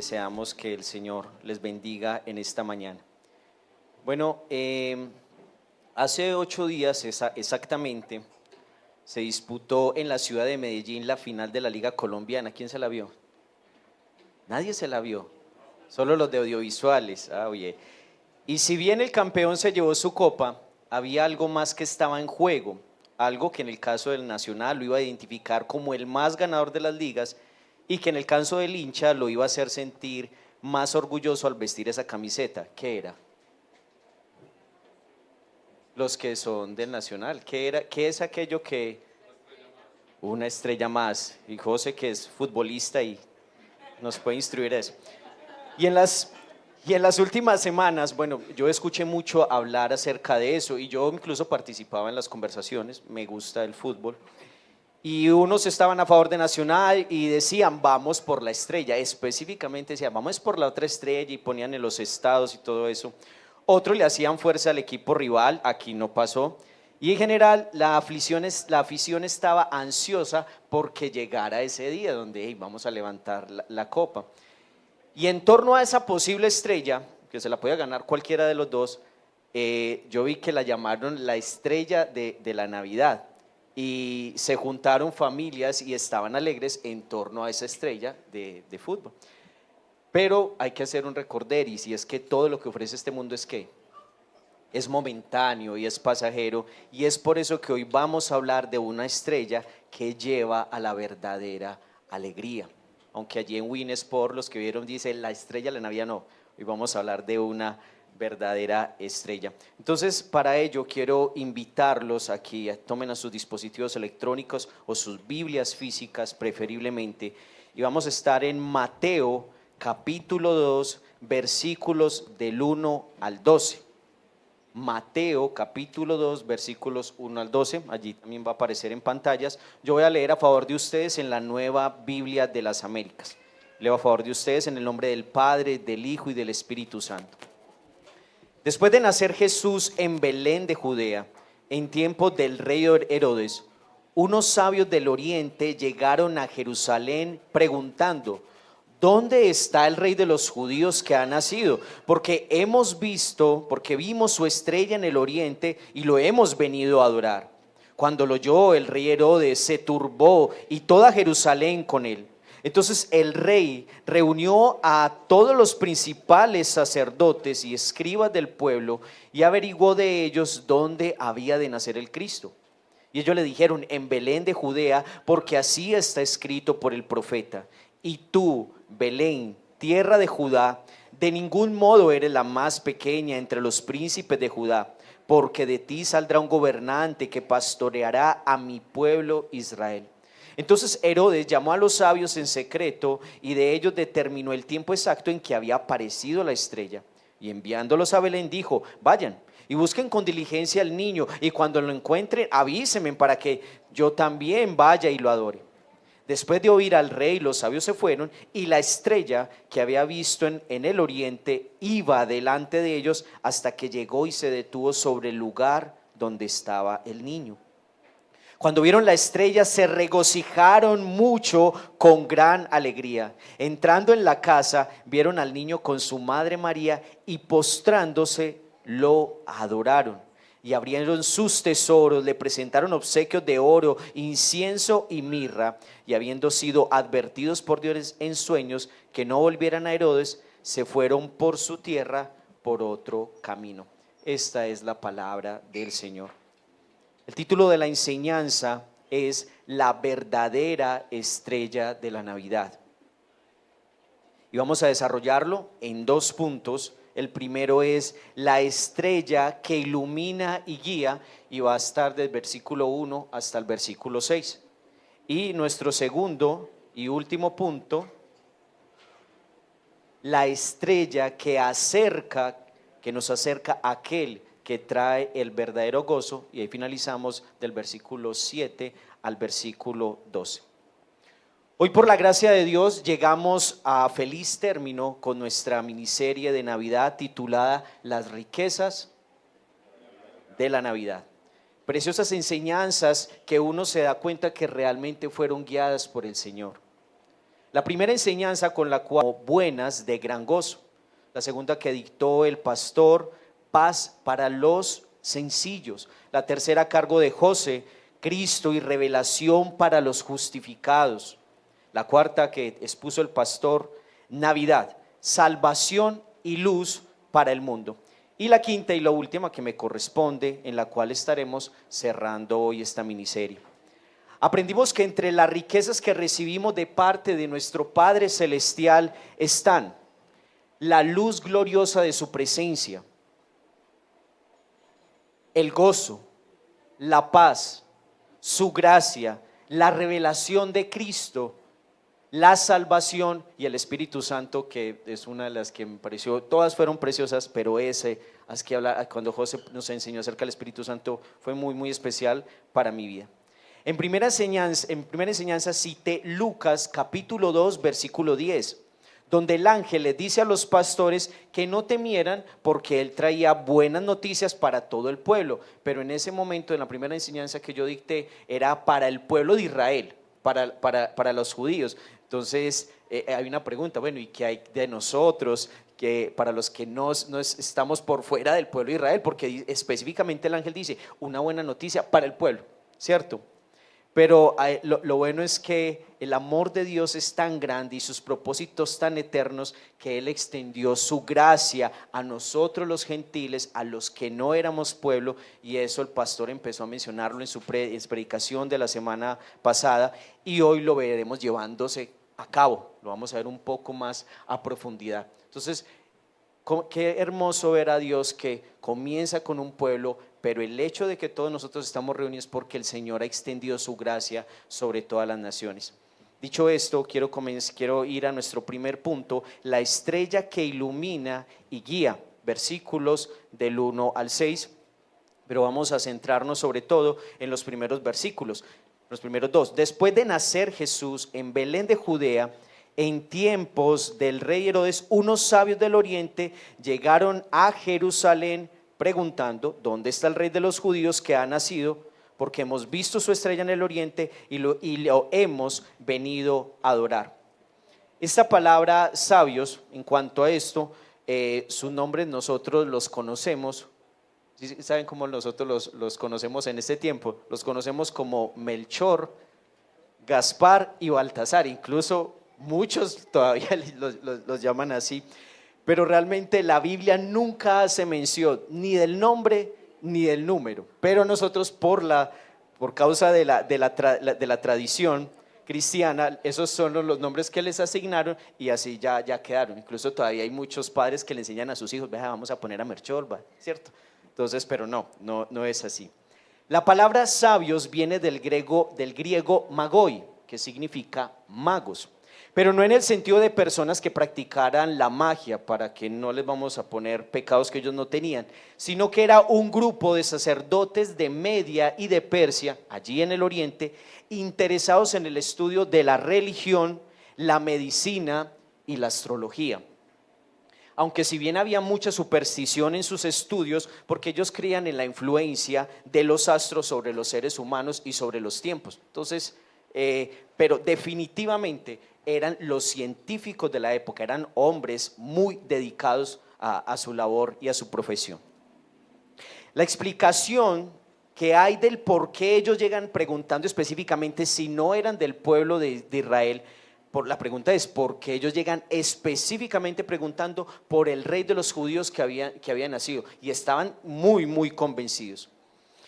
Deseamos que el Señor les bendiga en esta mañana. Bueno, hace 8 días exactamente se disputó en la ciudad de Medellín la final de la Liga Colombiana. ¿Quién se la vio? Nadie se la vio, solo los de audiovisuales. Oye. Y si bien el campeón se llevó su copa, había algo más que estaba en juego, algo que en el caso del Nacional lo iba a identificar como el más ganador de las ligas y que en el caso del hincha lo iba a hacer sentir más orgulloso al vestir esa camiseta. ¿Qué era? Los que son del Nacional. ¿Qué es aquello que una estrella más? Y José, que es futbolista y nos puede instruir eso. Y en las últimas semanas, bueno, yo escuché mucho hablar acerca de eso y yo incluso participaba en las conversaciones, me gusta el fútbol. Y unos estaban a favor de Nacional y decían, vamos por la estrella, específicamente decían, vamos por la otra estrella y ponían en los estados y todo eso. Otros le hacían fuerza al equipo rival, aquí no pasó. Y en general la afición estaba ansiosa porque llegara ese día donde hey, vamos a levantar la copa. Y en torno a esa posible estrella, que se la podía ganar cualquiera de los dos, yo vi que la llamaron la estrella de la Navidad. Y se juntaron familias y estaban alegres en torno a esa estrella de fútbol. Pero hay que hacer un recorderis y es que todo lo que ofrece este mundo es ¿qué? Es momentáneo y es pasajero, y es por eso que hoy vamos a hablar de una estrella que lleva a la verdadera alegría. Aunque allí en Winsport los que vieron dice la estrella de la Navidad, no, hoy vamos a hablar de una verdadera estrella. Entonces, para ello quiero invitarlos aquí, tomen a sus dispositivos electrónicos o sus Biblias físicas preferiblemente, y vamos a estar en Mateo capítulo 2, versículos del 1 al 12. Mateo capítulo 2, versículos 1 al 12, allí también va a aparecer en pantallas. Yo voy a leer a favor de ustedes en la Nueva Biblia de las Américas. Leo a favor de ustedes en el nombre del Padre, del Hijo y del Espíritu Santo. Después de nacer Jesús en Belén de Judea, en tiempo del rey Herodes, unos sabios del oriente llegaron a Jerusalén preguntando: ¿dónde está el rey de los judíos que ha nacido? Porque vimos su estrella en el oriente y lo hemos venido a adorar. Cuando lo oyó el rey Herodes se turbó y toda Jerusalén con él. Entonces el rey reunió a todos los principales sacerdotes y escribas del pueblo y averiguó de ellos dónde había de nacer el Cristo. Y ellos le dijeron: en Belén de Judea, porque así está escrito por el profeta: y tú, Belén, tierra de Judá, de ningún modo eres la más pequeña entre los príncipes de Judá, porque de ti saldrá un gobernante que pastoreará a mi pueblo Israel. Entonces Herodes llamó a los sabios en secreto y de ellos determinó el tiempo exacto en que había aparecido la estrella. Y enviándolos a Belén dijo: vayan y busquen con diligencia al niño, y cuando lo encuentren avísenme para que yo también vaya y lo adore. Después de oír al rey, los sabios se fueron, y la estrella que había visto en el oriente iba delante de ellos hasta que llegó y se detuvo sobre el lugar donde estaba el niño. Cuando vieron la estrella se regocijaron mucho con gran alegría. Entrando en la casa, vieron al niño con su madre María y postrándose lo adoraron. Y abrieron sus tesoros, le presentaron obsequios de oro, incienso y mirra. Y habiendo sido advertidos por Dios en sueños que no volvieran a Herodes, se fueron por su tierra por otro camino. Esta es la palabra del Señor. El título de la enseñanza es La verdadera estrella de la Navidad. Y vamos a desarrollarlo en 2 puntos. El primero es la estrella que ilumina y guía, y va a estar del versículo 1 hasta el versículo 6. Y nuestro segundo y último punto, la estrella que nos acerca a aquel que trae el verdadero gozo, y ahí finalizamos del versículo 7 al versículo 12. Hoy, por la gracia de Dios, llegamos a feliz término con nuestra miniserie de Navidad titulada Las riquezas de la Navidad. Preciosas enseñanzas que uno se da cuenta que realmente fueron guiadas por el Señor. La primera enseñanza con la cual buenas de gran gozo. La segunda que dictó el pastor, paz para los sencillos. La tercera a cargo de José, Cristo y revelación para los justificados. La cuarta que expuso el pastor, Navidad, salvación y luz para el mundo. Y la quinta y la última que me corresponde, en la cual estaremos cerrando hoy esta miniserie. Aprendimos que entre las riquezas que recibimos de parte de nuestro Padre Celestial están la luz gloriosa de su presencia, el gozo, la paz, su gracia, la revelación de Cristo, la salvación y el Espíritu Santo, que es una de las que me pareció, todas fueron preciosas, pero cuando José nos enseñó acerca del Espíritu Santo fue muy, muy especial para mi vida. En primera enseñanza cité Lucas capítulo 2 versículo 10, donde el ángel le dice a los pastores que no temieran porque él traía buenas noticias para todo el pueblo, pero en ese momento, en la primera enseñanza que yo dicté, era para el pueblo de Israel, para los judíos. Entonces hay una pregunta, bueno, ¿y qué hay de nosotros? Que para los que no estamos por fuera del pueblo de Israel, porque específicamente el ángel dice una buena noticia para el pueblo, ¿cierto? Pero lo bueno es que el amor de Dios es tan grande y sus propósitos tan eternos que Él extendió su gracia a nosotros los gentiles, a los que no éramos pueblo, y eso el pastor empezó a mencionarlo en su predicación de la semana pasada, y hoy lo veremos llevándose a cabo, lo vamos a ver un poco más a profundidad. Entonces, qué hermoso ver a Dios que comienza con un pueblo, pero el hecho de que todos nosotros estamos reunidos es porque el Señor ha extendido su gracia sobre todas las naciones. Dicho esto, quiero ir a nuestro primer punto, la estrella que ilumina y guía, versículos del 1 al 6, pero vamos a centrarnos sobre todo en los primeros versículos, los primeros dos. Después de nacer Jesús en Belén de Judea, en tiempos del rey Herodes, unos sabios del oriente llegaron a Jerusalén preguntando: ¿dónde está el rey de los judíos que ha nacido? Porque hemos visto su estrella en el oriente y lo hemos venido a adorar. Esta palabra sabios, en cuanto a esto, sus nombres nosotros los conocemos. ¿Saben cómo nosotros los conocemos en este tiempo? Los conocemos como Melchor, Gaspar y Baltasar. Incluso muchos todavía los llaman así, pero realmente la Biblia nunca hace mención ni del nombre ni del número, pero nosotros por causa de la tradición cristiana, esos son los nombres que les asignaron y así ya quedaron. Incluso todavía hay muchos padres que le enseñan a sus hijos: vea, vamos a poner a Melchor, ¿cierto? Entonces, pero no es así. La palabra sabios viene del griego magoi, que significa magos, pero no en el sentido de personas que practicaran la magia, para que no les vamos a poner pecados que ellos no tenían, sino que era un grupo de sacerdotes de Media y de Persia, allí en el oriente, interesados en el estudio de la religión, la medicina y la astrología. Aunque si bien había mucha superstición en sus estudios, porque ellos creían en la influencia de los astros sobre los seres humanos y sobre los tiempos. Entonces, pero definitivamente eran los científicos de la época, eran hombres muy dedicados a su labor y a su profesión. La explicación que hay del por qué ellos llegan preguntando específicamente si no eran del pueblo de Israel, la pregunta es por qué ellos llegan específicamente preguntando por el rey de los judíos que había nacido, y estaban muy, muy convencidos.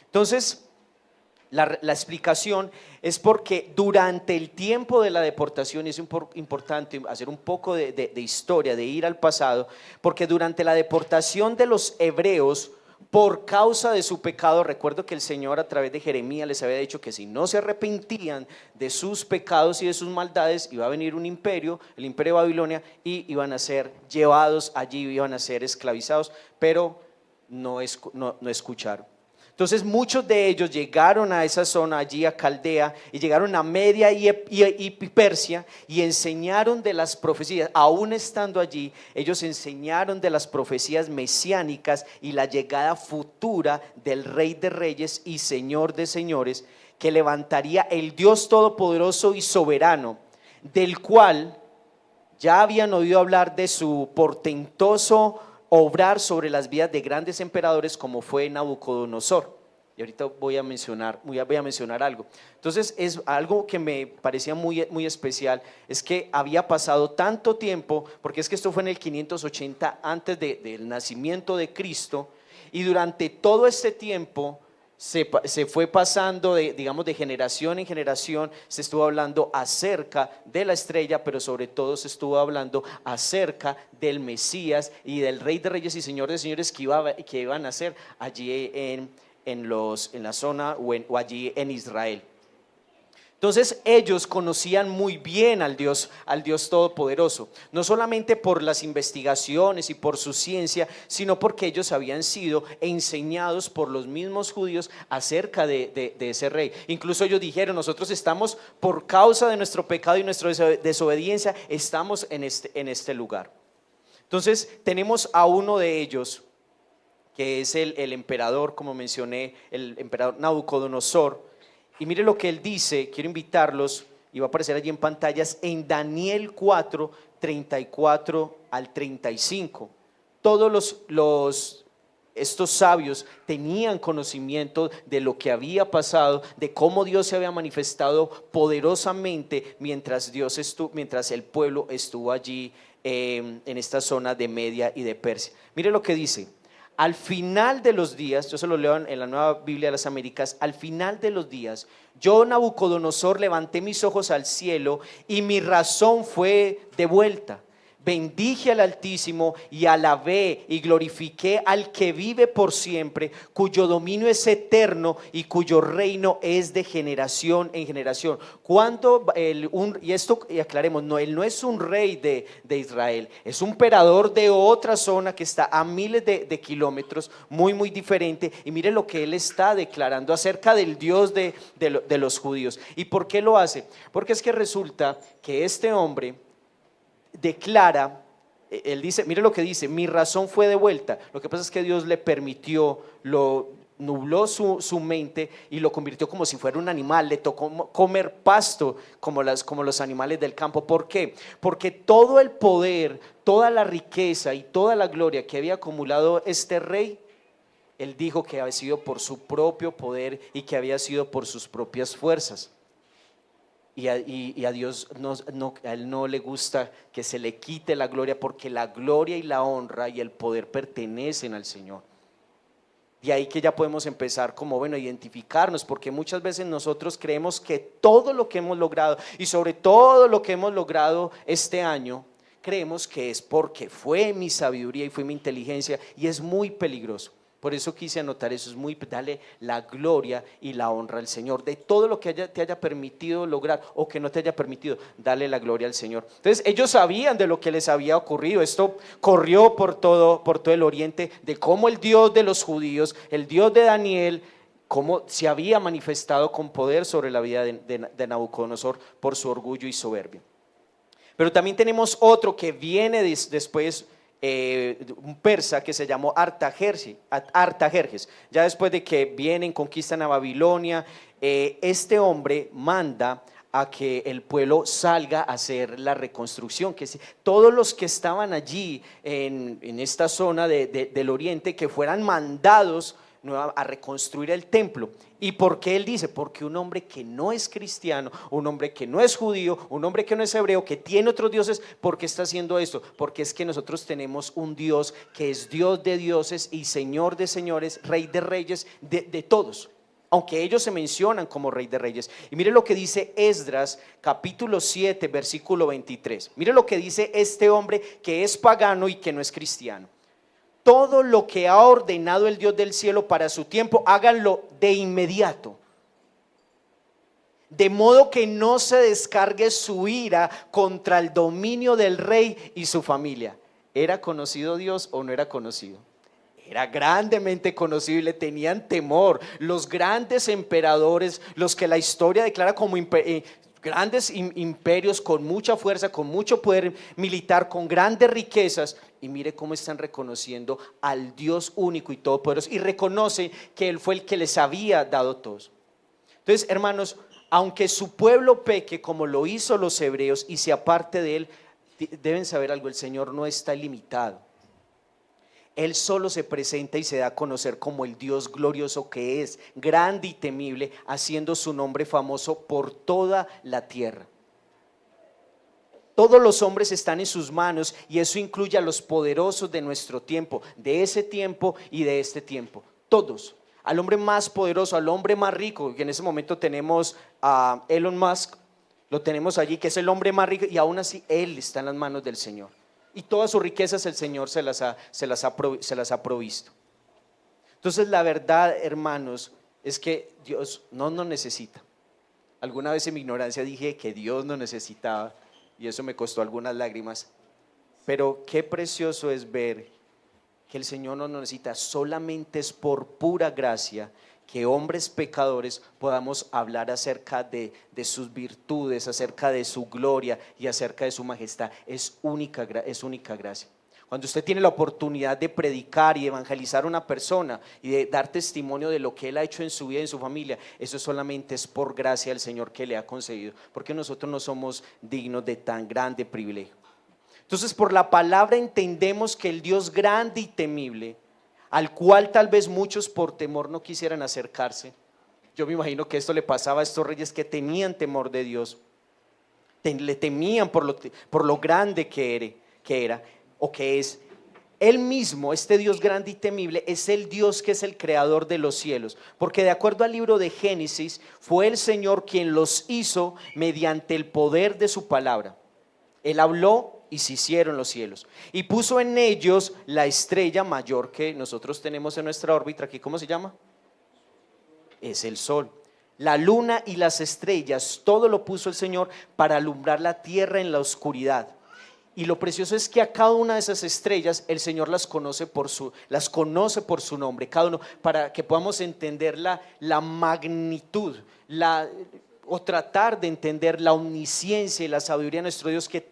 Entonces, la explicación es porque durante el tiempo de la deportación, y es importante hacer un poco de historia, de ir al pasado, porque durante la deportación de los hebreos, por causa de su pecado, recuerdo que el Señor a través de Jeremías les había dicho que si no se arrepentían de sus pecados y de sus maldades, iba a venir un imperio, el imperio de Babilonia, y iban a ser llevados allí, iban a ser esclavizados, pero no escucharon. Entonces muchos de ellos llegaron a esa zona, allí a Caldea, y llegaron a Media y Persia, y enseñaron de las profecías. Aún estando allí, ellos enseñaron de las profecías mesiánicas y la llegada futura del Rey de Reyes y Señor de Señores, que levantaría el Dios todopoderoso y soberano del cual ya habían oído hablar de su portentoso obrar sobre las vidas de grandes emperadores como fue Nabucodonosor. Y ahorita voy a mencionar algo. Entonces es algo que me parecía muy especial, es que había pasado tanto tiempo, porque es que esto fue en el 580 antes del nacimiento de Cristo, y durante todo este tiempo se fue pasando digamos, de generación en generación. Se estuvo hablando acerca de la estrella, pero sobre todo se estuvo hablando acerca del Mesías y del Rey de Reyes y Señor de Señores que iban a ser allí en la zona o allí en Israel. Entonces ellos conocían muy bien al Dios Todopoderoso, no solamente por las investigaciones y por su ciencia, sino porque ellos habían sido enseñados por los mismos judíos acerca de ese rey. Incluso ellos dijeron: nosotros estamos, por causa de nuestro pecado y nuestra desobediencia, estamos en este lugar. Entonces tenemos a uno de ellos, que es el emperador, como mencioné, el emperador Nabucodonosor. Y mire lo que él dice. Quiero invitarlos, y va a aparecer allí en pantallas, en Daniel 4, 34 al 35. Todos estos sabios tenían conocimiento de lo que había pasado, de cómo Dios se había manifestado poderosamente mientras el pueblo estuvo allí en esta zona de Media y de Persia. Mire lo que dice: al final de los días, yo se lo leo en la Nueva Biblia de las Américas, al final de los días, yo, Nabucodonosor, levanté mis ojos al cielo y mi razón fue devuelta. Bendije al Altísimo y alabé y glorifiqué al que vive por siempre, cuyo dominio es eterno y cuyo reino es de generación en generación. Y aclaremos, no, él no es un rey de Israel, es un emperador de otra zona que está a miles de kilómetros, muy diferente. Y mire lo que él está declarando acerca del Dios de los judíos. ¿Y por qué lo hace? Porque es que resulta que este hombre declara, él dice, mire lo que dice: mi razón fue devuelta. Lo que pasa es que Dios le permitió, lo nubló su mente y lo convirtió como si fuera un animal. Le tocó comer pasto como los animales del campo. ¿Por qué? Porque todo el poder, toda la riqueza y toda la gloria que había acumulado este rey, él dijo que había sido por su propio poder y que había sido por sus propias fuerzas. Y a Dios a él no le gusta que se le quite la gloria, porque la gloria y la honra y el poder pertenecen al Señor. De ahí que ya podemos empezar como, a identificarnos, porque muchas veces nosotros creemos que todo lo que hemos logrado, y sobre todo lo que hemos logrado este año, creemos que es porque fue mi sabiduría y fue mi inteligencia, y es muy peligroso. Por eso quise anotar eso. Dale la gloria y la honra al Señor. De todo lo que te haya permitido lograr o que no te haya permitido, dale la gloria al Señor. Entonces ellos sabían de lo que les había ocurrido. Esto corrió por todo el oriente, de cómo el Dios de los judíos, el Dios de Daniel, cómo se había manifestado con poder sobre la vida de Nabucodonosor por su orgullo y soberbia. Pero también tenemos otro que viene después, un persa que se llamó Artajerjes. Ya después de que vienen, conquistan a Babilonia, este hombre manda a que el pueblo salga a hacer la reconstrucción, que todos los que estaban allí en esta zona del oriente, que fueran mandados a reconstruir el templo. ¿Y por qué él dice? Porque un hombre que no es cristiano, un hombre que no es judío, un hombre que no es hebreo, que tiene otros dioses, ¿por qué está haciendo esto? Porque es que nosotros tenemos un Dios que es Dios de dioses y Señor de señores, Rey de reyes, de todos, aunque ellos se mencionan como Rey de reyes. Y mire lo que dice Esdras capítulo 7 versículo 23. Mire lo que dice este hombre que es pagano y que no es cristiano: todo lo que ha ordenado el Dios del cielo para su tiempo, háganlo de inmediato, de modo que no se descargue su ira contra el dominio del rey y su familia. ¿Era conocido Dios o no era conocido? Era grandemente conocido y le tenían temor. Los grandes emperadores, los que la historia declara como grandes imperios con mucha fuerza, con mucho poder militar, con grandes riquezas, y mire cómo están reconociendo al Dios único y todopoderoso, y reconocen que Él fue el que les había dado todos. Entonces, hermanos, Aunque su pueblo peque como lo hizo los hebreos y se aparte de él, deben saber algo, el Señor no está limitado. Él solo se presenta y se da a conocer como el Dios glorioso que es, grande y temible, haciendo su nombre famoso por toda la tierra. Todos los hombres están en sus manos y eso incluye a los poderosos de nuestro tiempo, de ese tiempo y de este tiempo. Todos, al hombre más poderoso, al hombre más rico, que en ese momento tenemos a Elon Musk, lo tenemos allí, que es el hombre más rico, y aún así él está en las manos del Señor. Y todas sus riquezas el Señor se las ha provisto. Entonces la verdad, hermanos, es que Dios no nos necesita. Alguna vez en mi ignorancia dije que Dios no necesitaba y eso me costó algunas lágrimas. Pero qué precioso es ver que el Señor no nos necesita, solamente es por pura gracia que hombres pecadores podamos hablar acerca de sus virtudes, acerca de su gloria y acerca de su majestad. Es única gracia. Cuando usted tiene la oportunidad de predicar y evangelizar a una persona y de dar testimonio de lo que Él ha hecho en su vida y en su familia, eso solamente es por gracia del Señor que le ha concedido, porque nosotros no somos dignos de tan grande privilegio. Entonces, por la palabra entendemos que el Dios grande y temible, al cual tal vez muchos por temor no quisieran acercarse, yo me imagino que esto le pasaba a estos reyes que tenían temor de Dios, le temían por lo grande que era o que es. Él mismo, este Dios grande y temible, es el Dios que es el creador de los cielos, porque de acuerdo al libro de Génesis, fue el Señor quien los hizo mediante el poder de su palabra. Él habló y se hicieron los cielos y puso en ellos la estrella mayor que nosotros tenemos en nuestra órbita aquí. ¿Cómo se llama? Es el sol. La luna y las estrellas, todo lo puso el Señor para alumbrar la tierra en la oscuridad. Y lo precioso es que a cada una de esas estrellas el Señor las conoce por su nombre, cada uno, para que podamos entender la magnitud, o tratar de entender la omnisciencia y la sabiduría de nuestro Dios, que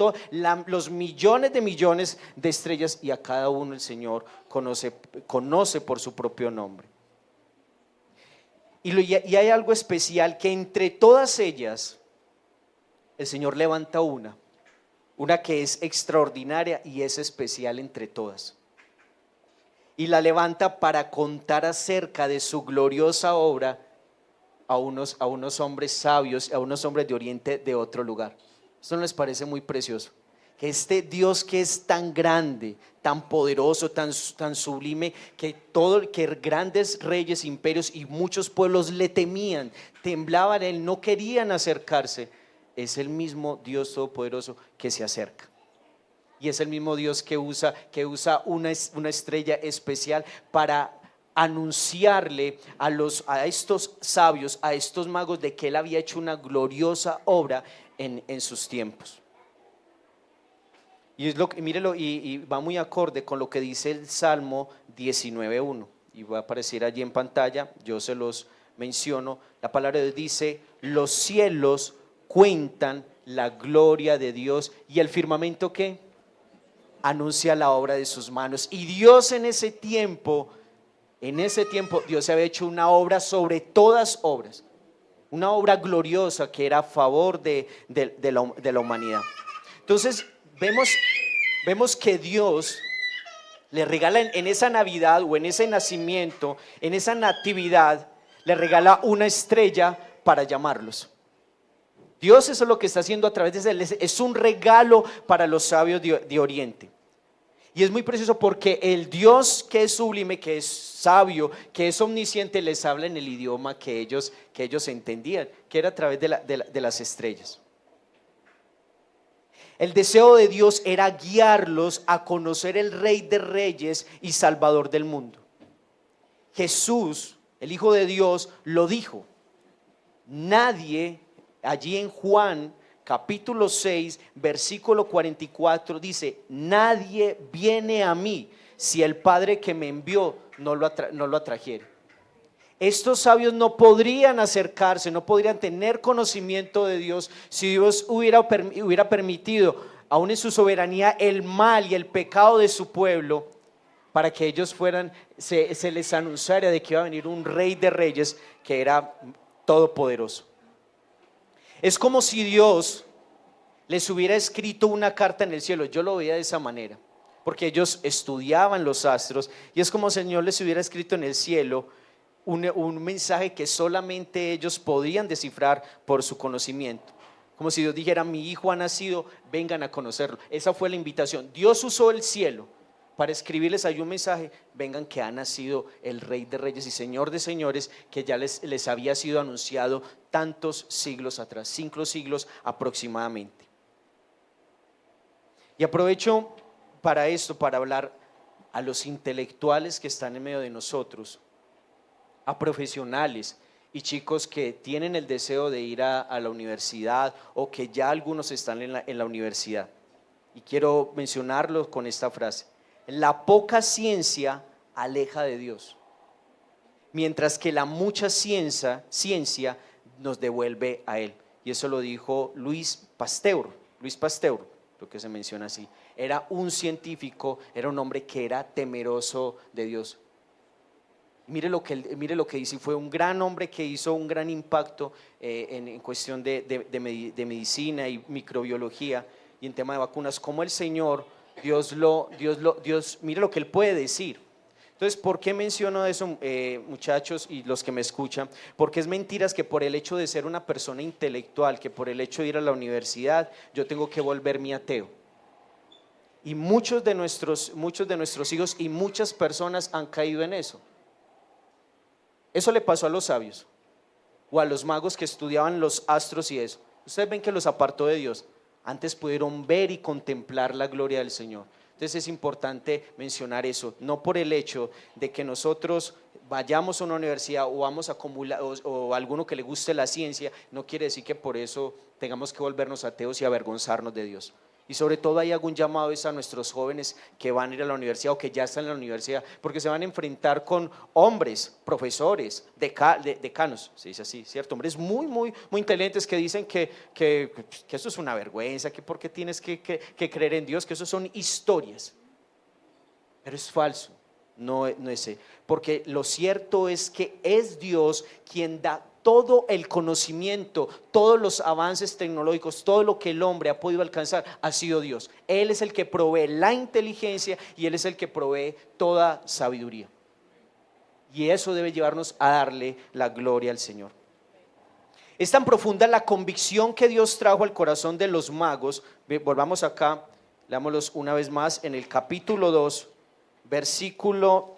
los millones de estrellas, y a cada uno el Señor conoce por su propio nombre. Y hay algo especial, que entre todas ellas el Señor levanta una que es extraordinaria y es especial entre todas, y la levanta para contar acerca de su gloriosa obra a unos hombres sabios, a unos hombres de Oriente de otro lugar. ¿Esto no les parece muy precioso? Que este Dios que es tan grande, tan poderoso, tan sublime, que grandes reyes, imperios y muchos pueblos le temían, temblaban, él no querían acercarse, es el mismo Dios todopoderoso que se acerca. Y es el mismo Dios que usa una estrella especial para anunciarle a estos sabios, a estos magos, de que Él había hecho una gloriosa obra en sus tiempos. Y mírelo, y va muy acorde con lo que dice el Salmo 19:1, y va a aparecer allí en pantalla, yo se los menciono. La palabra de Dios dice: los cielos cuentan la gloria de Dios, y el firmamento ¿qué? Anuncia la obra de sus manos. Y Dios en ese tiempo Dios había hecho una obra sobre todas obras, una obra gloriosa que era a favor de la humanidad. Entonces vemos que Dios le regala en esa Navidad, o en ese nacimiento, en esa natividad, le regala una estrella para llamarlos. Dios, eso es lo que está haciendo a través de él, es un regalo para los sabios de Oriente. Y es muy precioso porque el Dios que es sublime, que es sabio, que es omnisciente, les habla en el idioma que ellos entendían, que era a través de las estrellas. El deseo de Dios era guiarlos a conocer el Rey de Reyes y Salvador del mundo. Jesús, el Hijo de Dios, lo dijo. Nadie, allí en Juan capítulo 6 versículo 44 dice: nadie viene a mí si el Padre que me envió no lo atrajere. Estos sabios no podrían acercarse, no podrían tener conocimiento de Dios si Dios hubiera permitido, aún en su soberanía, el mal y el pecado de su pueblo, para que ellos se les anunciara de que iba a venir un Rey de Reyes que era todopoderoso. Es como si Dios les hubiera escrito una carta en el cielo. Yo lo veía de esa manera, porque ellos estudiaban los astros y es como si el Señor les hubiera escrito en el cielo un mensaje que solamente ellos podían descifrar por su conocimiento. Como si Dios dijera: mi hijo ha nacido, vengan a conocerlo. Esa fue la invitación. Dios usó el cielo para escribirles ahí un mensaje: vengan, que ha nacido el Rey de Reyes y Señor de Señores, que ya les había sido anunciado tantos siglos atrás, 5 siglos aproximadamente. Y aprovecho para esto, para hablar a los intelectuales que están en medio de nosotros, a profesionales y chicos que tienen el deseo de ir a la universidad, o que ya algunos están en la universidad. Y quiero mencionarlo con esta frase: la poca ciencia aleja de Dios, mientras que la mucha ciencia nos devuelve a Él. Y eso lo dijo Luis Pasteur, lo que se menciona así. Era un científico, era un hombre que era temeroso de Dios. Mire lo que dice, fue un gran hombre que hizo un gran impacto en cuestión de medicina y microbiología y en tema de vacunas. Como el Señor, Dios, mire lo que Él puede decir. Entonces, ¿por qué menciono eso, muchachos y los que me escuchan? Porque es mentiras que por el hecho de ser una persona intelectual, que por el hecho de ir a la universidad, yo tengo que volverme ateo. Y muchos de nuestros hijos y muchas personas han caído en eso. Eso le pasó a los sabios o a los magos que estudiaban los astros y eso. Ustedes ven que los apartó de Dios. Antes pudieron ver y contemplar la gloria del Señor. Entonces es importante mencionar eso, no por el hecho de que nosotros vayamos a una universidad o vamos a acumular o a alguno que le guste la ciencia, no quiere decir que por eso tengamos que volvernos ateos y avergonzarnos de Dios. Y sobre todo ahí hago un llamado a nuestros jóvenes que van a ir a la universidad o que ya están en la universidad, porque se van a enfrentar con hombres, profesores, decanos, se dice así, ¿cierto? Hombres muy, muy, muy inteligentes que dicen que eso es una vergüenza, que porque tienes que creer en Dios, que eso son historias. Pero es falso, no es, porque lo cierto es que es Dios quien da todo el conocimiento, todos los avances tecnológicos, todo lo que el hombre ha podido alcanzar, ha sido Dios. Él es el que provee la inteligencia y Él es el que provee toda sabiduría. Y eso debe llevarnos a darle la gloria al Señor. Es tan profunda la convicción que Dios trajo al corazón de los magos. Volvamos acá, leámoslos una vez más en el capítulo 2, versículo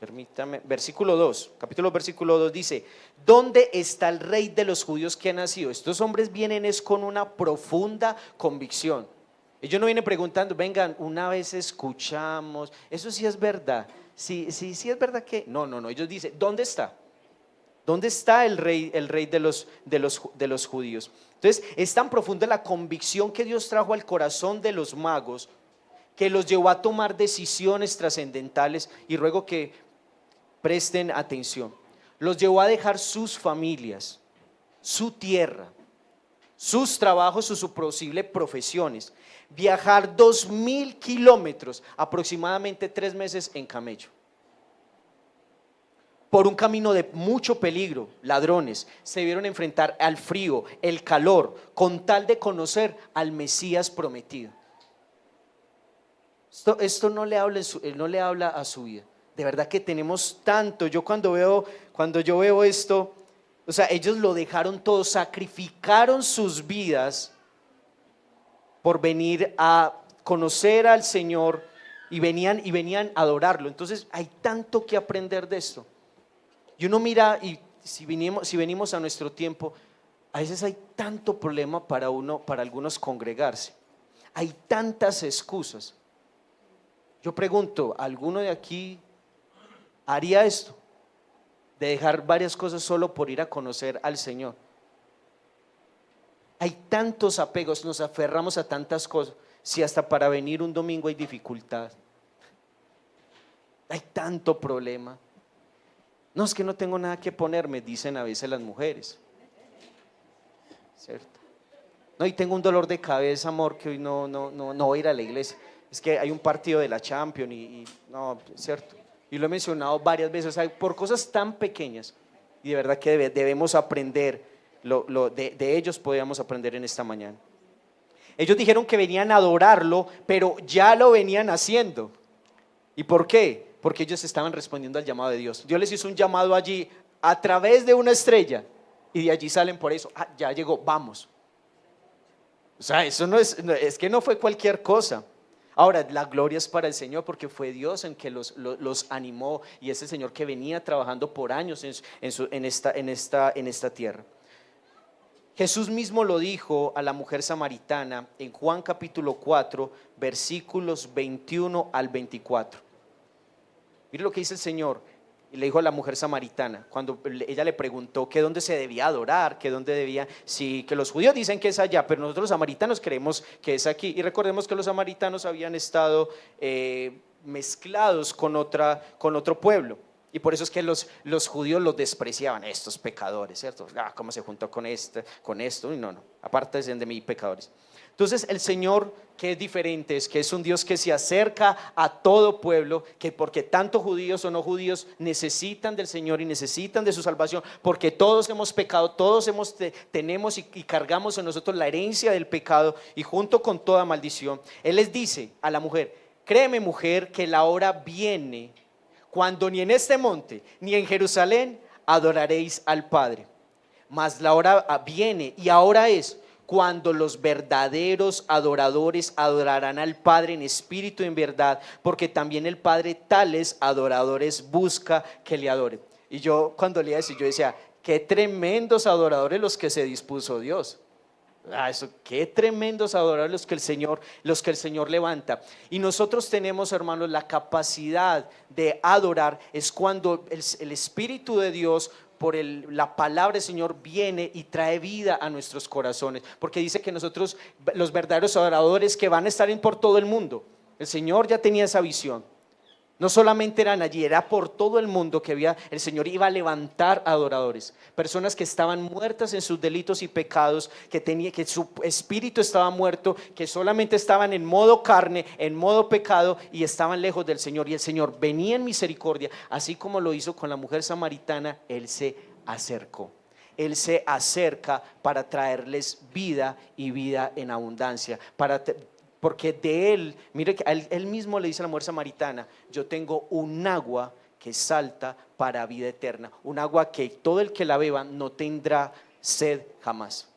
2 dice: ¿dónde está el Rey de los judíos que ha nacido? Estos hombres vienen es con una profunda convicción. Ellos no vienen preguntando: vengan, una vez escuchamos, eso sí es verdad, sí es verdad que no, ellos dicen: ¿dónde está? ¿Dónde está el rey de los judíos? Entonces es tan profunda la convicción que Dios trajo al corazón de los magos, que los llevó a tomar decisiones trascendentales, y ruego que presten atención. Los llevó a dejar sus familias, su tierra, sus trabajos, sus posibles profesiones, viajar 2000 kilómetros, aproximadamente 3 meses en camello, por un camino de mucho peligro, ladrones, se vieron enfrentar al frío, el calor, con tal de conocer al Mesías prometido. Esto no le habla a su vida. De verdad que tenemos tanto. Yo cuando yo veo esto, o sea, ellos lo dejaron todo, sacrificaron sus vidas por venir a conocer al Señor y venían a adorarlo. Entonces hay tanto que aprender de esto. Y uno mira, y si venimos a nuestro tiempo, a veces hay tanto problema para algunos congregarse. Hay tantas excusas. Yo pregunto, ¿alguno de aquí haría esto? De dejar varias cosas solo por ir a conocer al Señor. Hay tantos apegos, nos aferramos a tantas cosas. Si hasta para venir un domingo hay dificultad, hay tanto problema. No, es que no tengo nada que ponerme, dicen a veces las mujeres, ¿cierto? No, y tengo un dolor de cabeza, amor, que hoy no voy a ir a la iglesia. Es que hay un partido de la Champions y no, ¿cierto? Y lo he mencionado varias veces, por cosas tan pequeñas. Y de verdad que debemos aprender de ellos podíamos aprender en esta mañana. Ellos dijeron que venían a adorarlo, pero ya lo venían haciendo. ¿Y por qué? Porque ellos estaban respondiendo al llamado de Dios. Dios les hizo un llamado allí a través de una estrella y de allí salen por eso. Ya llegó, vamos. O sea, eso es que no fue cualquier cosa. Ahora, la gloria es para el Señor porque fue Dios en que los animó, y ese Señor que venía trabajando por años en esta tierra. Jesús mismo lo dijo a la mujer samaritana en Juan capítulo 4, versículos 21 al 24. Mire lo que dice el Señor. Y le dijo a la mujer samaritana, cuando ella le preguntó que dónde se debía adorar, que dónde debía, sí, que los judíos dicen que es allá, pero nosotros los samaritanos creemos que es aquí. Y recordemos que los samaritanos habían estado mezclados con otro pueblo. Y por eso es que los judíos los despreciaban, estos pecadores, ¿cierto? ¿Cómo se juntó con esto? Y no, aparte de mí, pecadores. Entonces el Señor, que es diferente, es que es un Dios que se acerca a todo pueblo, que porque tanto judíos o no judíos necesitan del Señor y necesitan de su salvación, porque todos hemos pecado, todos tenemos y cargamos en nosotros la herencia del pecado, y junto con toda maldición, Él les dice a la mujer: créeme, mujer, que la hora viene cuando ni en este monte ni en Jerusalén adoraréis al Padre, mas la hora viene y ahora es cuando los verdaderos adoradores adorarán al Padre en espíritu y en verdad, porque también el Padre tales adoradores busca que le adoren. Y yo cuando leía eso, yo decía: qué tremendos adoradores los que se dispuso Dios. Qué tremendos adoradores los que el Señor levanta. Y nosotros tenemos, hermanos, la capacidad de adorar. Es cuando el Espíritu de Dios, por la palabra del Señor, viene y trae vida a nuestros corazones, porque dice que nosotros, los verdaderos adoradores, que van a estar por todo el mundo. El Señor ya tenía esa visión. No solamente eran allí, era por todo el mundo que el Señor iba a levantar adoradores, personas que estaban muertas en sus delitos y pecados, que su espíritu estaba muerto, que solamente estaban en modo carne, en modo pecado, y estaban lejos del Señor. Y el Señor venía en misericordia, así como lo hizo con la mujer samaritana. Él se acercó. Él se acerca para traerles vida y vida en abundancia, porque de Él, mire que él mismo le dice a la mujer samaritana: yo tengo un agua que salta para vida eterna, un agua que todo el que la beba no tendrá sed jamás.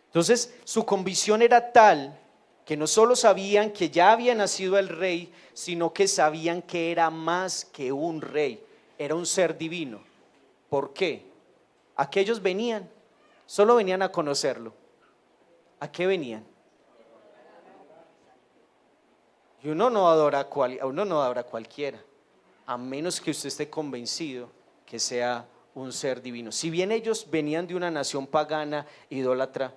Entonces su convicción era tal que no solo sabían que ya había nacido el rey, sino que sabían que era más que un rey, era un ser divino. ¿Por qué? Aquellos solo venían a conocerlo. ¿A qué venían? Y uno no adora a cualquiera, a menos que usted esté convencido que sea un ser divino. Si bien ellos venían de una nación pagana, idólatra,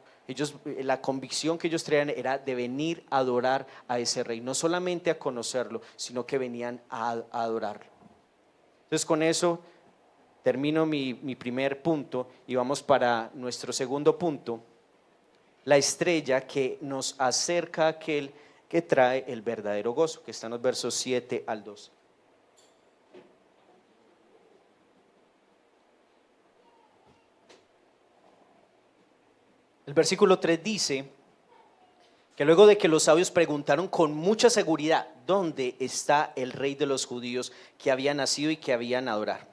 la convicción que ellos traían era de venir a adorar a ese rey, no solamente a conocerlo, sino que venían a adorarlo. Entonces, con eso termino mi primer punto y vamos para nuestro segundo punto: la estrella que nos acerca a aquel que trae el verdadero gozo, que está en los versos 7 al 12. El versículo 3 dice que luego de que los sabios preguntaron con mucha seguridad: ¿dónde está el rey de los judíos que había nacido y que habían adorar?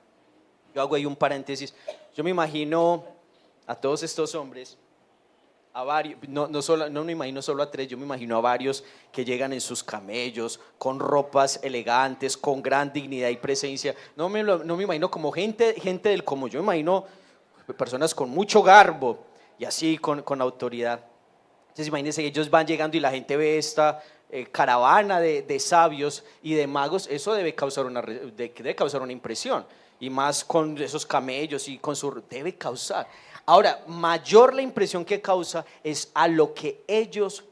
Yo hago ahí un paréntesis. Yo me imagino a todos estos hombres, a varios, no me imagino solo a tres, yo me imagino a varios que llegan en sus camellos, con ropas elegantes, con gran dignidad y presencia. No me imagino como gente del común, yo me imagino personas con mucho garbo y así con autoridad. Entonces imagínense que ellos van llegando y la gente ve esta caravana de sabios y de magos. Eso debe causar una impresión, y más con esos camellos y debe causar. Ahora, mayor la impresión que causa es a lo que ellos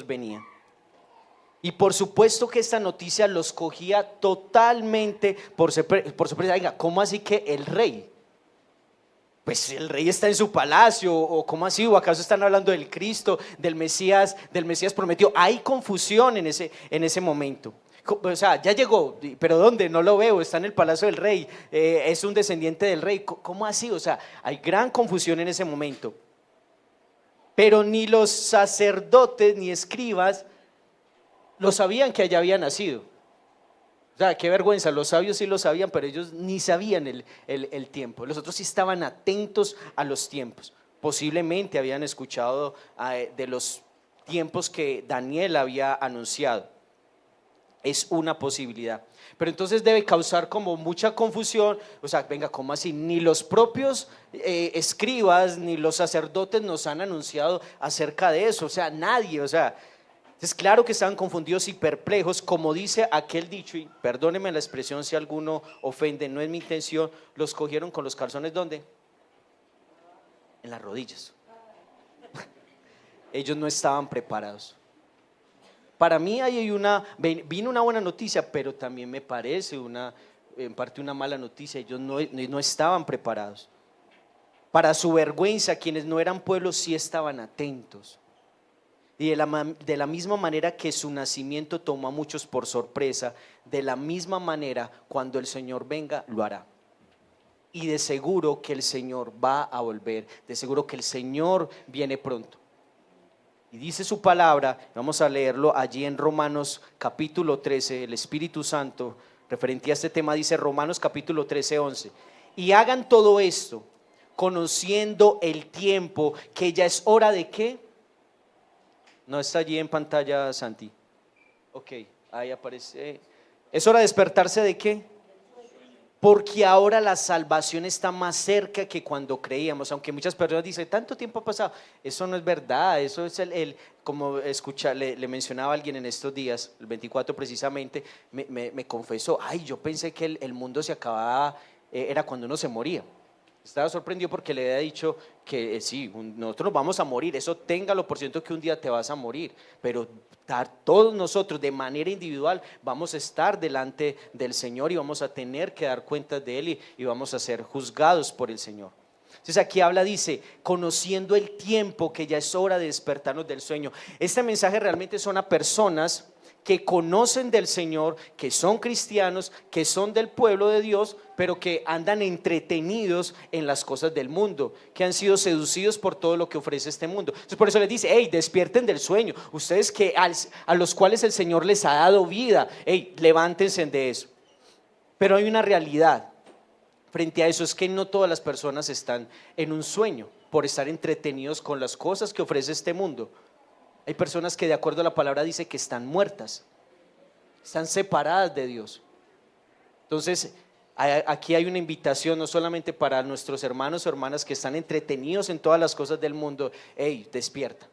venían. Y por supuesto que esta noticia los cogía totalmente por sorpresa. Venga, ¿cómo así que el rey? Pues el rey está en su palacio, o ¿cómo así? ¿O acaso están hablando del Cristo, del Mesías prometido? Hay confusión en ese momento. O sea, ya llegó, pero ¿dónde? No lo veo, está en el palacio del rey, es un descendiente del rey. ¿Cómo así? O sea, hay gran confusión en ese momento. Pero ni los sacerdotes ni escribas lo sabían que allá había nacido. O sea, qué vergüenza, los sabios sí lo sabían, pero ellos ni sabían el tiempo. Los otros sí estaban atentos a los tiempos. Posiblemente habían escuchado de los tiempos que Daniel había anunciado. Es una posibilidad. Pero entonces debe causar como mucha confusión. O sea, venga, ¿cómo así? Ni los propios escribas ni los sacerdotes nos han anunciado acerca de eso. O sea, nadie, o sea... Es claro que estaban confundidos y perplejos, como dice aquel dicho, y perdónenme la expresión si alguno ofende, no es mi intención, los cogieron con los calzones, ¿dónde? En las rodillas. Ellos no estaban preparados. Para mí vino una buena noticia, pero también me parece en parte una mala noticia. Ellos no estaban preparados. Para su vergüenza, quienes no eran pueblo sí estaban atentos. Y de la misma manera que su nacimiento tomó a muchos por sorpresa, de la misma manera cuando el Señor venga lo hará. Y de seguro que el Señor va a volver, de seguro que el Señor viene pronto. Y dice su palabra, vamos a leerlo allí en Romanos capítulo 13, el Espíritu Santo, referente a este tema, dice Romanos capítulo 13, 11. Y hagan todo esto, conociendo el tiempo, que ya es hora de ¿qué? No está allí en pantalla, Santi. Ok, ahí aparece. ¿Es hora de despertarse de qué? Porque ahora la salvación está más cerca que cuando creíamos. Aunque muchas personas dicen, tanto tiempo ha pasado. Eso no es verdad. Eso es como le mencionaba a alguien en estos días, el 24 precisamente, me confesó, ay, yo pensé que el mundo se acababa, era cuando uno se moría. Estaba sorprendido porque le había dicho que sí, nosotros nos vamos a morir, eso téngalo por ciento que un día te vas a morir, pero todos nosotros de manera individual vamos a estar delante del Señor y vamos a tener que dar cuentas de Él y vamos a ser juzgados por el Señor. Entonces aquí dice, conociendo el tiempo que ya es hora de despertarnos del sueño. Este mensaje realmente son a personas que conocen del Señor, que son cristianos, que son del pueblo de Dios, pero que andan entretenidos en las cosas del mundo, que han sido seducidos por todo lo que ofrece este mundo. Entonces por eso les dice, hey, despierten del sueño, ustedes a los cuales el Señor les ha dado vida, hey, levántense de eso. Pero hay una realidad frente a eso, es que no todas las personas están en un sueño por estar entretenidos con las cosas que ofrece este mundo. Hay personas que de acuerdo a la palabra dice que están muertas, están separadas de Dios. Entonces aquí hay una invitación no solamente para nuestros hermanos o hermanas que están entretenidos en todas las cosas del mundo. Hey, despierta,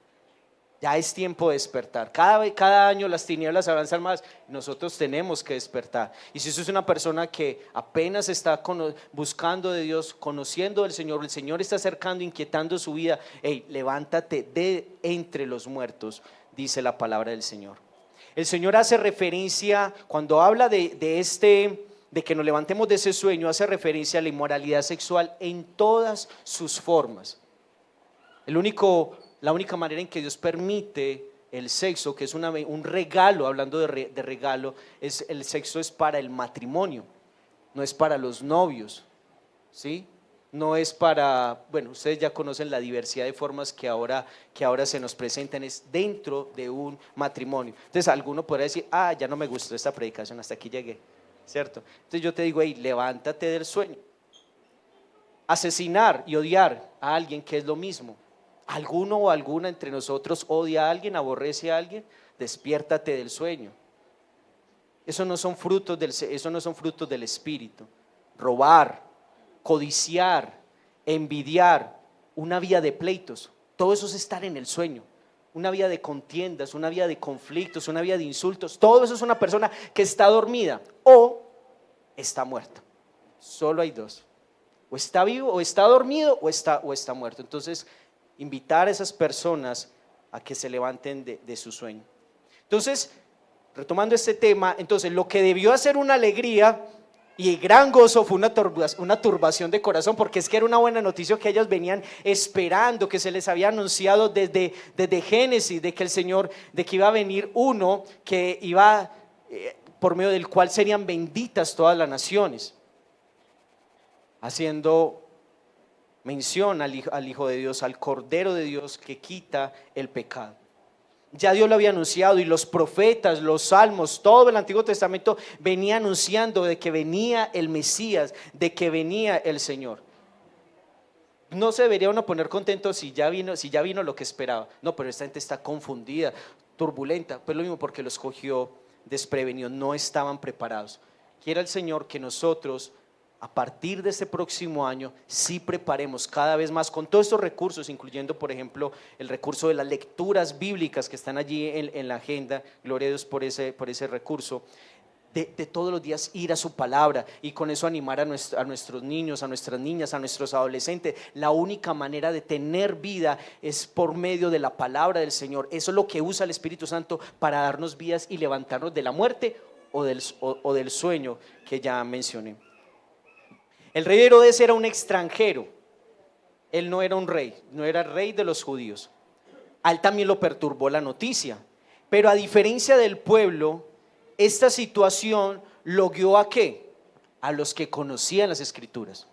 ya es tiempo de despertar. Cada año las tinieblas avanzan más, nosotros tenemos que despertar. Y si sos una persona que apenas está buscando de Dios, conociendo del Señor, el Señor está acercando, inquietando su vida, hey, levántate de entre los muertos, dice la palabra del Señor. El Señor hace referencia, cuando habla de que nos levantemos de ese sueño, hace referencia a la inmoralidad sexual en todas sus formas. La única manera en que Dios permite el sexo, que es un regalo, hablando de regalo, el sexo es para el matrimonio, no es para los novios, ¿sí? No es para, bueno, ustedes ya conocen la diversidad de formas que ahora se nos presentan, es dentro de un matrimonio. Entonces alguno podrá decir, ya no me gustó esta predicación, hasta aquí llegué, ¿cierto? Entonces yo te digo, hey, levántate del sueño. Asesinar y odiar a alguien, que es lo mismo. Alguno o alguna entre nosotros odia a alguien, aborrece a alguien, despiértate del sueño. Eso no son frutos del espíritu. Robar, codiciar, envidiar, una vida de pleitos, todo eso es estar en el sueño. Una vida de contiendas, una vida de conflictos, una vida de insultos, todo eso es una persona que está dormida o está muerta. Solo hay dos: o está vivo, o está dormido, o está muerto. Entonces invitar a esas personas a que se levanten de su sueño. Entonces, retomando este tema, entonces lo que debió hacer una alegría y gran gozo fue una turbación de corazón, porque es que era una buena noticia que ellos venían esperando, que se les había anunciado desde Génesis, de que el Señor, de que iba a venir uno que iba por medio del cual serían benditas todas las naciones, haciendo mención al Hijo de Dios, al Cordero de Dios que quita el pecado. Ya Dios lo había anunciado, y los profetas, los salmos, todo el Antiguo Testamento venía anunciando de que venía el Mesías, de que venía el Señor. No se debería uno poner contento si ya vino lo que esperaba. No, pero esta gente está confundida, turbulenta. Pues lo mismo, porque los cogió desprevenidos, no estaban preparados. Quiera el Señor que nosotros, a partir de este próximo año, sí preparemos cada vez más con todos estos recursos, incluyendo por ejemplo el recurso de las lecturas bíblicas que están allí en la agenda. Gloria a Dios por ese recurso. De todos los días ir a su palabra, y con eso animar a nuestros niños, a nuestras niñas, a nuestros adolescentes. La única manera de tener vida es por medio de la palabra del Señor. Eso es lo que usa el Espíritu Santo para darnos vidas y levantarnos de la muerte o del sueño que ya mencioné. El rey Herodes era un extranjero, él no era un rey, no era rey de los judíos. A él también lo perturbó la noticia, pero a diferencia del pueblo, esta situación lo guió ¿a qué? A los que conocían las Escrituras.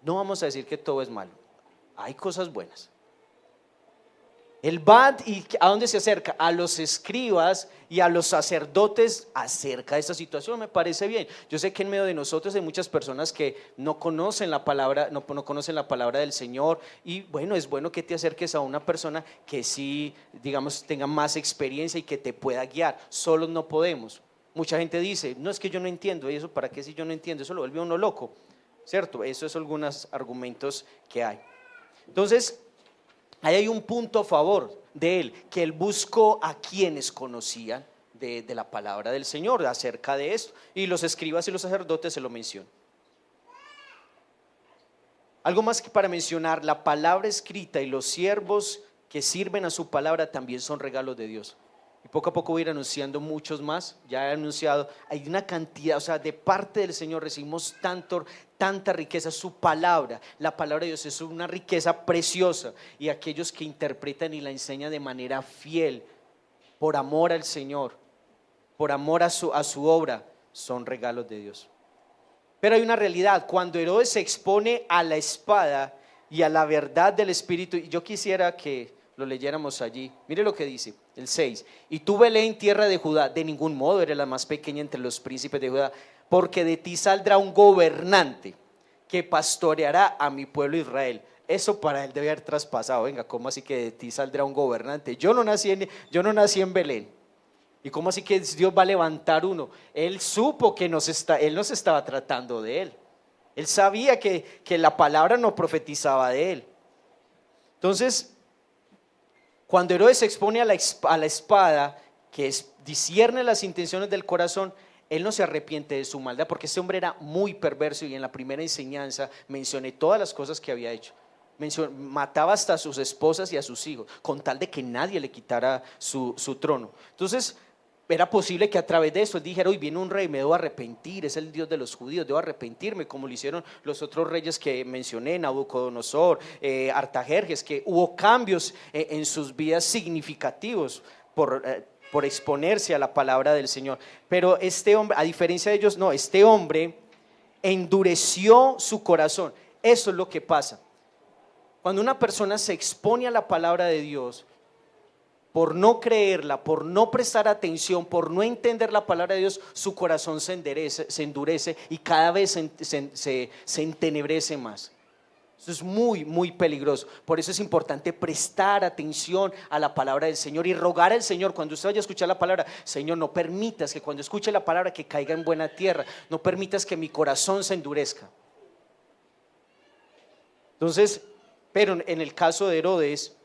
No vamos a decir que todo es malo, hay cosas buenas. Él va, y ¿a dónde se acerca? A los escribas y a los sacerdotes acerca de esta situación. Me parece bien. Yo sé que en medio de nosotros hay muchas personas que no conocen la palabra, no conocen la palabra del Señor, y bueno, es bueno que te acerques a una persona que sí, digamos, tenga más experiencia y que te pueda guiar. Solos no podemos. Mucha gente dice, no, es que yo no entiendo. ¿Y eso para qué si yo no entiendo? Eso lo vuelve a uno loco, ¿cierto? Esos son algunos argumentos que hay. Entonces, ahí hay un punto a favor de él, que él buscó a quienes conocían de la palabra del Señor acerca de esto, y los escribas y los sacerdotes se lo mencionan. Algo más que para mencionar: la palabra escrita y los siervos que sirven a su palabra también son regalos de Dios. Y poco a poco voy a ir anunciando muchos más. Ya he anunciado, hay una cantidad, o sea, de parte del Señor recibimos tanta riqueza. Su palabra, la palabra de Dios, es una riqueza preciosa, y aquellos que interpretan y la enseñan de manera fiel, por amor al Señor, por amor a su obra, son regalos de Dios. Pero hay una realidad: cuando Herodes se expone a la espada y a la verdad del Espíritu, y yo quisiera que lo leyéramos allí. Mire lo que dice el 6: y tú, Belén, tierra de Judá, de ningún modo eres la más pequeña entre los príncipes de Judá, porque de ti saldrá un gobernante que pastoreará a mi pueblo Israel. Eso para él debe haber traspasado. Venga, ¿cómo así que de ti saldrá un gobernante? Yo no nací en Belén. ¿Y cómo así que Dios va a levantar uno? Él supo que él nos estaba tratando de él. Él sabía que la palabra no profetizaba de él. Entonces, cuando Herodes se expone a la espada, que discierne las intenciones del corazón, él no se arrepiente de su maldad, porque ese hombre era muy perverso, y en la primera enseñanza mencioné todas las cosas que había hecho. Mataba hasta a sus esposas y a sus hijos, con tal de que nadie le quitara su trono. Entonces, era posible que a través de eso él dijera: hoy viene un rey, me debo arrepentir, es el Dios de los judíos, debo arrepentirme, como lo hicieron los otros reyes que mencioné, Nabucodonosor, Artajerjes, que hubo cambios en sus vidas significativos por exponerse a la palabra del Señor. Pero este hombre, a diferencia de ellos, no, este hombre endureció su corazón. Eso es lo que pasa cuando una persona se expone a la palabra de Dios. Por no creerla, por no prestar atención, por no entender la palabra de Dios, su corazón se endurece y cada vez se entenebrece más. Eso es muy, muy peligroso. Por eso es importante prestar atención a la palabra del Señor y rogar al Señor cuando usted vaya a escuchar la palabra: Señor, no permitas que cuando escuche la palabra que caiga en buena tierra, no permitas que mi corazón se endurezca. Entonces, pero en el caso de Herodes,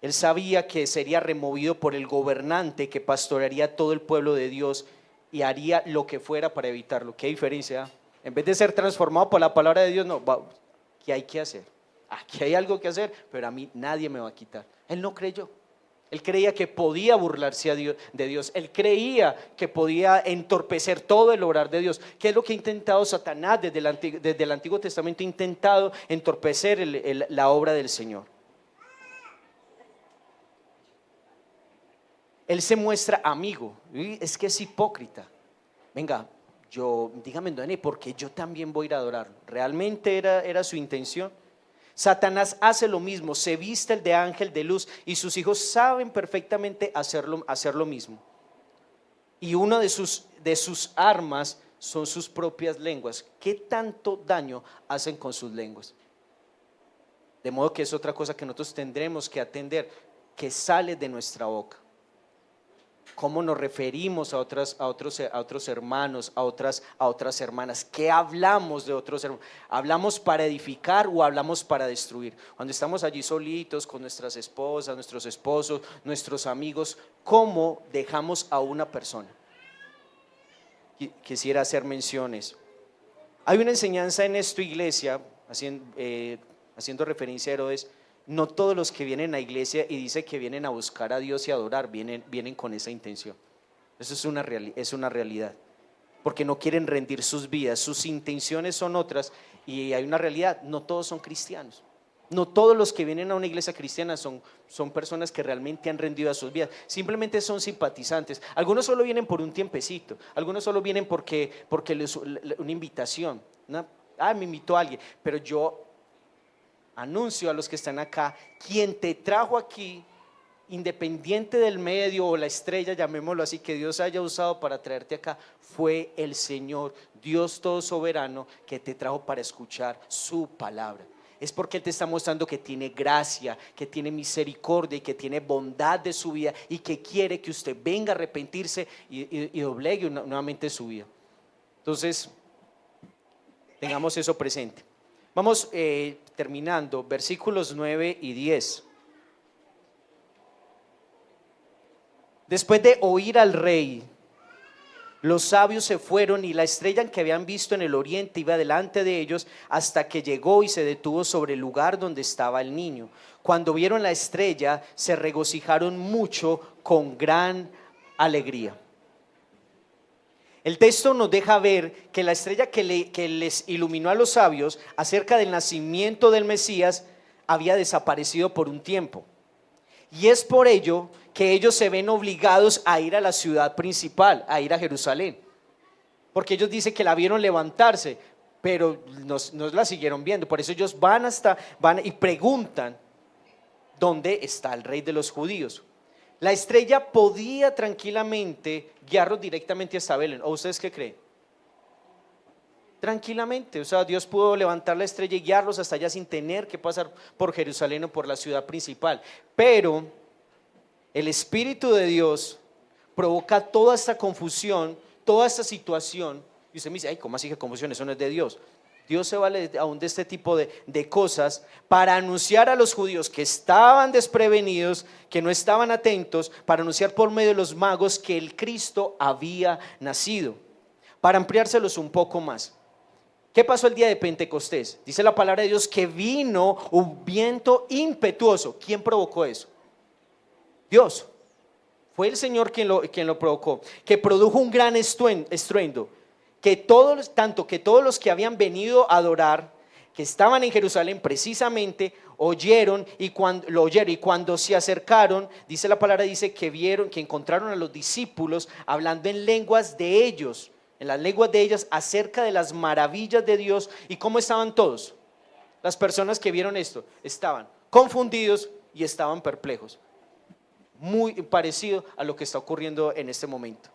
él sabía que sería removido por el gobernante que pastorearía todo el pueblo de Dios y haría lo que fuera para evitarlo. ¿Qué diferencia? En vez de ser transformado por la palabra de Dios, no, ¿qué hay que hacer? Aquí hay algo que hacer, pero a mí nadie me va a quitar. Él no creyó. Él creía que podía burlarse de Dios. Él creía que podía entorpecer todo el obrar de Dios. ¿Qué es lo que ha intentado Satanás desde el Antiguo Testamento? Ha intentado entorpecer la obra del Señor. Él se muestra amigo. Y es que es hipócrita. Venga, dígame, Dani, porque yo también voy a ir a adorarlo. ¿Realmente era su intención? Satanás hace lo mismo, se viste el de ángel de luz y sus hijos saben perfectamente hacer lo mismo. Y una de sus armas son sus propias lenguas. ¿Qué tanto daño hacen con sus lenguas? De modo que es otra cosa que nosotros tendremos que atender, que sale de nuestra boca. Cómo nos referimos a otros hermanos, a otras hermanas. ¿Qué hablamos de otros hermanos? ¿Hablamos para edificar o hablamos para destruir? Cuando estamos allí solitos con nuestras esposas, nuestros esposos, nuestros amigos, ¿cómo dejamos a una persona? Quisiera hacer menciones. Hay una enseñanza en esta iglesia, haciendo referencia a Herodes. No todos los que vienen a la iglesia y dicen que vienen a buscar a Dios y adorar vienen con esa intención. Eso es una realidad, porque no quieren rendir sus vidas, sus intenciones son otras. Y hay una realidad: no todos son cristianos. No todos los que vienen a una iglesia cristiana son personas que realmente han rendido a sus vidas. Simplemente son simpatizantes. Algunos solo vienen por un tiempecito, algunos solo vienen porque una invitación, me invitó a alguien. Pero yo anuncio a los que están acá: quien te trajo aquí, independiente del medio o la estrella, llamémoslo así, que Dios haya usado para traerte acá, fue el Señor, Dios todo soberano, que te trajo para escuchar su palabra. Es porque Él te está mostrando que tiene gracia, que tiene misericordia y que tiene bondad de su vida, y que quiere que usted venga a arrepentirse y doblegue nuevamente su vida. Entonces, tengamos eso presente. Vamos terminando, versículos 9 y 10. Después de oír al rey, los sabios se fueron, y la estrella que habían visto en el oriente iba delante de ellos hasta que llegó y se detuvo sobre el lugar donde estaba el niño. Cuando vieron la estrella, se regocijaron mucho con gran alegría. El texto nos deja ver que la estrella que les iluminó a los sabios acerca del nacimiento del Mesías había desaparecido por un tiempo. Y es por ello que ellos se ven obligados a ir a la ciudad principal, a ir a Jerusalén. Porque ellos dicen que la vieron levantarse, pero no la siguieron viendo. Por eso ellos van y preguntan: ¿dónde está el rey de los judíos? La estrella podía tranquilamente guiarlos directamente hasta Belén. ¿O ustedes qué creen? Tranquilamente, o sea, Dios pudo levantar la estrella y guiarlos hasta allá sin tener que pasar por Jerusalén o por la ciudad principal. Pero el Espíritu de Dios provoca toda esta confusión, toda esta situación. Y usted me dice: ay, ¿cómo así que confusión? Eso no es de Dios. Dios se vale aún de este tipo de cosas para anunciar a los judíos que estaban desprevenidos, que no estaban atentos, para anunciar por medio de los magos que el Cristo había nacido. Para ampliárselos un poco más, ¿qué pasó el día de Pentecostés? Dice la palabra de Dios que vino un viento impetuoso. ¿Quién provocó eso? Dios. Fue el Señor quien lo provocó, que produjo un gran estruendo, tanto que todos los que habían venido a adorar, que estaban en Jerusalén precisamente, oyeron y cuando se acercaron, dice la palabra, dice que vieron, que encontraron a los discípulos hablando en lenguas de ellos, en las lenguas de ellas, acerca de las maravillas de Dios. ¿Y cómo estaban todos? Las personas que vieron esto estaban confundidos y estaban perplejos. Muy parecido a lo que está ocurriendo en este momento.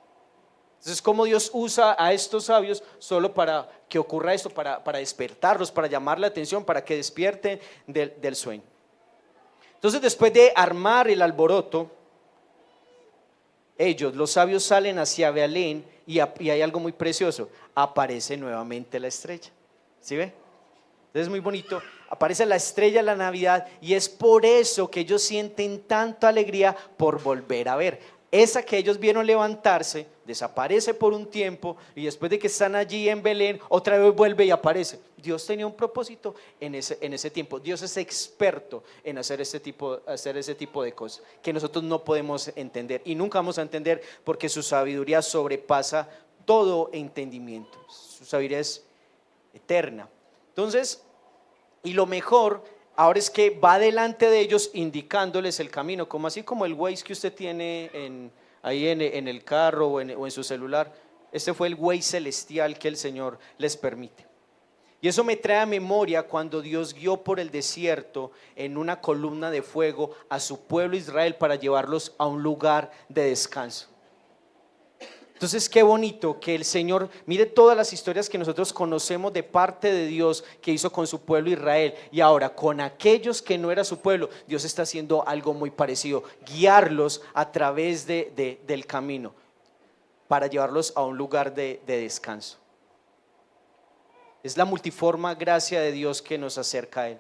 Entonces, ¿cómo Dios usa a estos sabios solo para que ocurra esto? Para despertarlos, para llamar la atención, para que despierten del sueño. Entonces, después de armar el alboroto, los sabios, salen hacia Belén, y hay algo muy precioso: aparece nuevamente la estrella. ¿Sí ve? Entonces es muy bonito, aparece la estrella en la Navidad, y es por eso que ellos sienten tanta alegría por volver a ver. Esa que ellos vieron levantarse, desaparece por un tiempo, y después de que están allí en Belén, otra vez vuelve y aparece. Dios tenía un propósito en ese tiempo. Dios es experto en hacer ese tipo de cosas que nosotros no podemos entender, y nunca vamos a entender, porque su sabiduría sobrepasa todo entendimiento. Su sabiduría es eterna. Entonces, y lo mejor, ahora es que va delante de ellos indicándoles el camino, como así como el Waze que usted tiene ahí en el carro o en su celular. Este fue el Waze celestial que el Señor les permite. Y eso me trae a memoria cuando Dios guió por el desierto en una columna de fuego a su pueblo Israel para llevarlos a un lugar de descanso. Entonces qué bonito que el Señor, mire todas las historias que nosotros conocemos de parte de Dios que hizo con su pueblo Israel, y ahora con aquellos que no era su pueblo, Dios está haciendo algo muy parecido, guiarlos a través del camino para llevarlos a un lugar de descanso. Es la multiforme gracia de Dios que nos acerca a Él.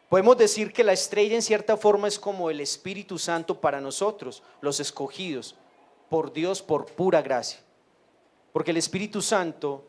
Podemos decir que la estrella en cierta forma es como el Espíritu Santo para nosotros, los escogidos por Dios por pura gracia. Porque el Espíritu Santo,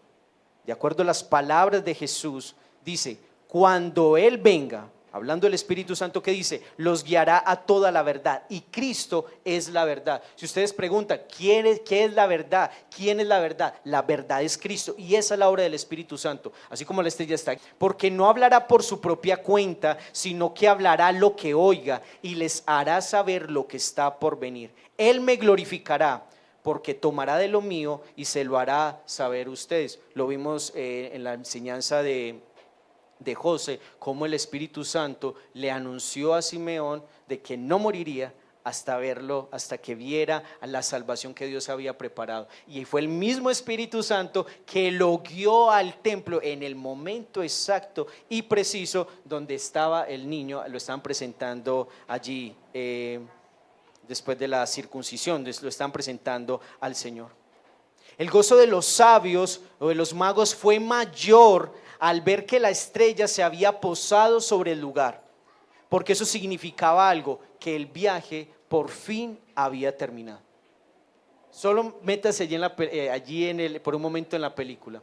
de acuerdo a las palabras de Jesús, dice, cuando Él venga, hablando del Espíritu Santo, que dice, los guiará a toda la verdad, y Cristo es la verdad. Si ustedes preguntan, ¿qué es la verdad? ¿Quién es la verdad? La verdad es Cristo, y esa es la obra del Espíritu Santo, así como la estrella está, porque no hablará por su propia cuenta, sino que hablará lo que oiga, y les hará saber lo que está por venir. Él me glorificará, porque tomará de lo mío y se lo hará saber ustedes. Lo vimos en la enseñanza de José, como el Espíritu Santo le anunció a Simeón de que no moriría hasta verlo, hasta que viera a la salvación que Dios había preparado. Y fue el mismo Espíritu Santo que lo guió al templo en el momento exacto y preciso donde estaba el niño. Lo estaban presentando allí después de la circuncisión, lo están presentando al Señor. El gozo de los sabios o de los magos fue mayor al ver que la estrella se había posado sobre el lugar, porque eso significaba algo, que el viaje por fin había terminado. Solo métase allí por un momento en la película.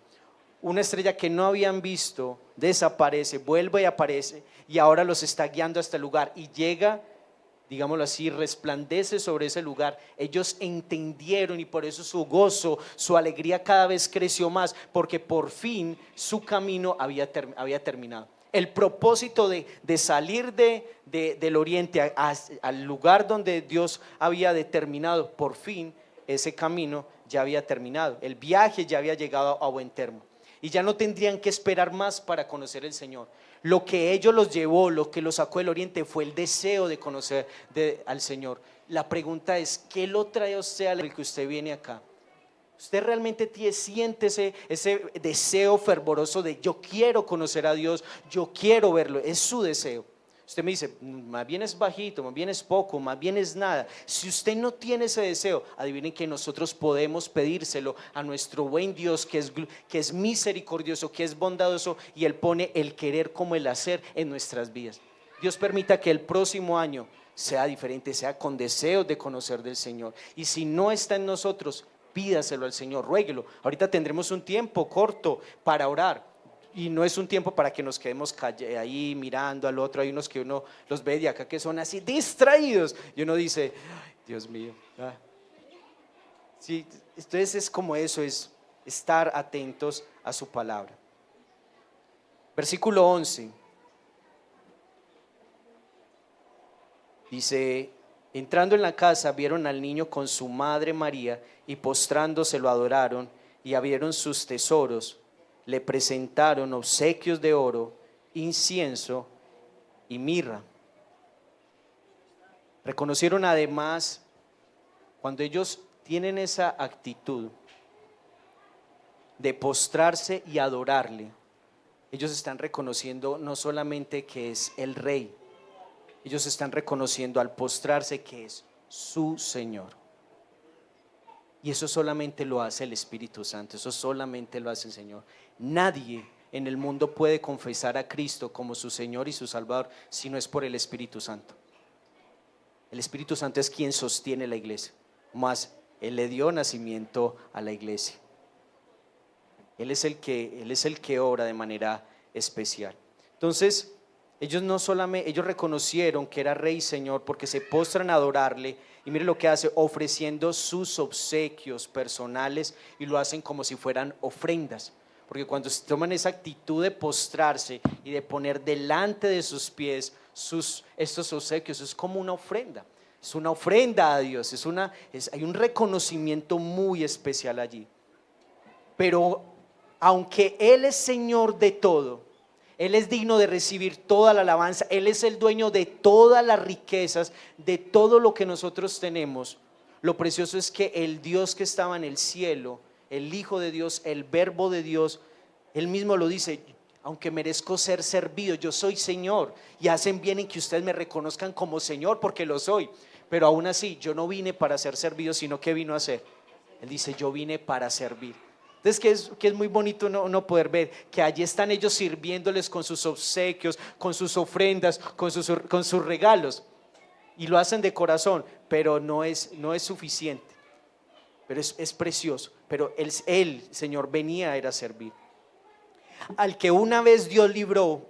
Una estrella que no habían visto desaparece, vuelve y aparece, y ahora los está guiando hasta el lugar y llega, digámoslo así, resplandece sobre ese lugar. Ellos entendieron y por eso su gozo, su alegría cada vez creció más, porque por fin su camino había terminado. El propósito de salir del oriente al lugar donde Dios había determinado, por fin ese camino ya había terminado. El viaje ya había llegado a buen término y ya no tendrían que esperar más para conocer al Señor. Lo que ellos los llevó, lo que los sacó del oriente fue el deseo de conocer al Señor. La pregunta es, ¿qué lo trae a usted al que usted viene acá? ¿Usted realmente siente ese deseo fervoroso de yo quiero conocer a Dios, yo quiero verlo? Es su deseo. Usted me dice, más bien es bajito, más bien es poco, más bien es nada. Si usted no tiene ese deseo, adivinen que nosotros podemos pedírselo a nuestro buen Dios que es misericordioso, que es bondadoso, y Él pone el querer como el hacer en nuestras vidas. Dios permita que el próximo año sea diferente, sea con deseos de conocer del Señor. Y si no está en nosotros, pídaselo al Señor, ruéguelo. Ahorita tendremos un tiempo corto para orar. Y no es un tiempo para que nos quedemos ahí mirando al otro. Hay unos que uno los ve de acá que son así distraídos y uno dice, ay, Dios mío. Sí, entonces es como eso, es estar atentos a su palabra. Versículo 11 dice, entrando en la casa vieron al niño con su madre María y postrándose lo adoraron, y abrieron sus tesoros. Le presentaron obsequios de oro, incienso y mirra. Reconocieron además, cuando ellos tienen esa actitud de postrarse y adorarle, ellos están reconociendo no solamente que es el Rey, ellos están reconociendo al postrarse que es su Señor. Y eso solamente lo hace el Espíritu Santo, eso solamente lo hace el Señor. Nadie en el mundo puede confesar a Cristo como su Señor y su Salvador si no es por el Espíritu Santo. El Espíritu Santo es quien sostiene la iglesia, más Él le dio nacimiento a la iglesia. Él es el que obra de manera especial. Entonces, ellos reconocieron que era Rey y Señor porque se postran a adorarle. Y mire lo que hace, ofreciendo sus obsequios personales, y lo hacen como si fueran ofrendas. porque cuando se toman esa actitud de postrarse y de poner delante de sus pies estos obsequios, es como una ofrenda. Es una ofrenda a Dios, hay un reconocimiento muy especial allí. Pero aunque Él es Señor de todo, Él es digno de recibir toda la alabanza, Él es el dueño de todas las riquezas, de todo lo que nosotros tenemos. Lo precioso es que el Dios que estaba en el cielo, el Hijo de Dios, el Verbo de Dios, Él mismo lo dice: aunque merezco ser servido, yo soy Señor, y hacen bien en que ustedes me reconozcan como Señor, porque lo soy. Pero aún así, yo no vine para ser servido, sino que vino a ser. Él dice: yo vine para servir. Entonces, que es muy bonito no poder ver que allí están ellos sirviéndoles con sus obsequios, con sus ofrendas, con sus regalos, y lo hacen de corazón, pero no es suficiente. Pero es precioso. Pero él, Señor, venía era a servir. Al que una vez Dios libró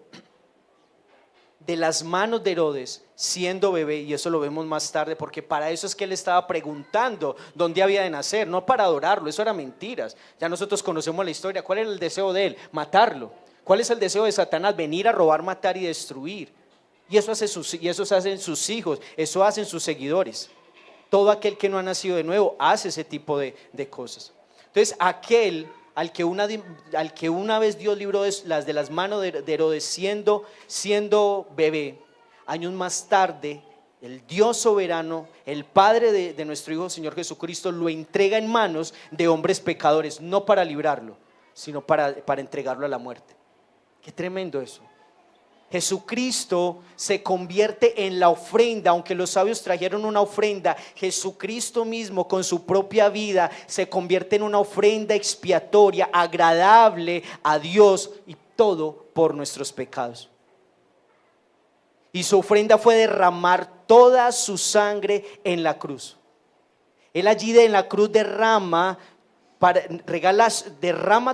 de las manos de Herodes siendo bebé, y eso lo vemos más tarde, porque para eso es que él estaba preguntando dónde había de nacer, no para adorarlo, eso era mentiras. Ya nosotros conocemos la historia. ¿Cuál era el deseo de él? Matarlo. ¿Cuál es el deseo de Satanás? Venir a robar, matar y destruir. Y eso hacen sus hijos, eso hacen sus seguidores. Todo aquel que no ha nacido de nuevo hace ese tipo de cosas. Entonces, aquel al que una vez Dios libró de las manos de Herodes siendo bebé, años más tarde el Dios soberano, el Padre de nuestro Hijo Señor Jesucristo, lo entrega en manos de hombres pecadores, no para librarlo, sino para entregarlo a la muerte. Qué tremendo eso. Jesucristo se convierte en la ofrenda. Aunque los sabios trajeron una ofrenda, Jesucristo mismo con su propia vida se convierte en una ofrenda expiatoria, agradable a Dios, y todo por nuestros pecados. Y su ofrenda fue derramar toda su sangre en la cruz. Él allí en la cruz derrama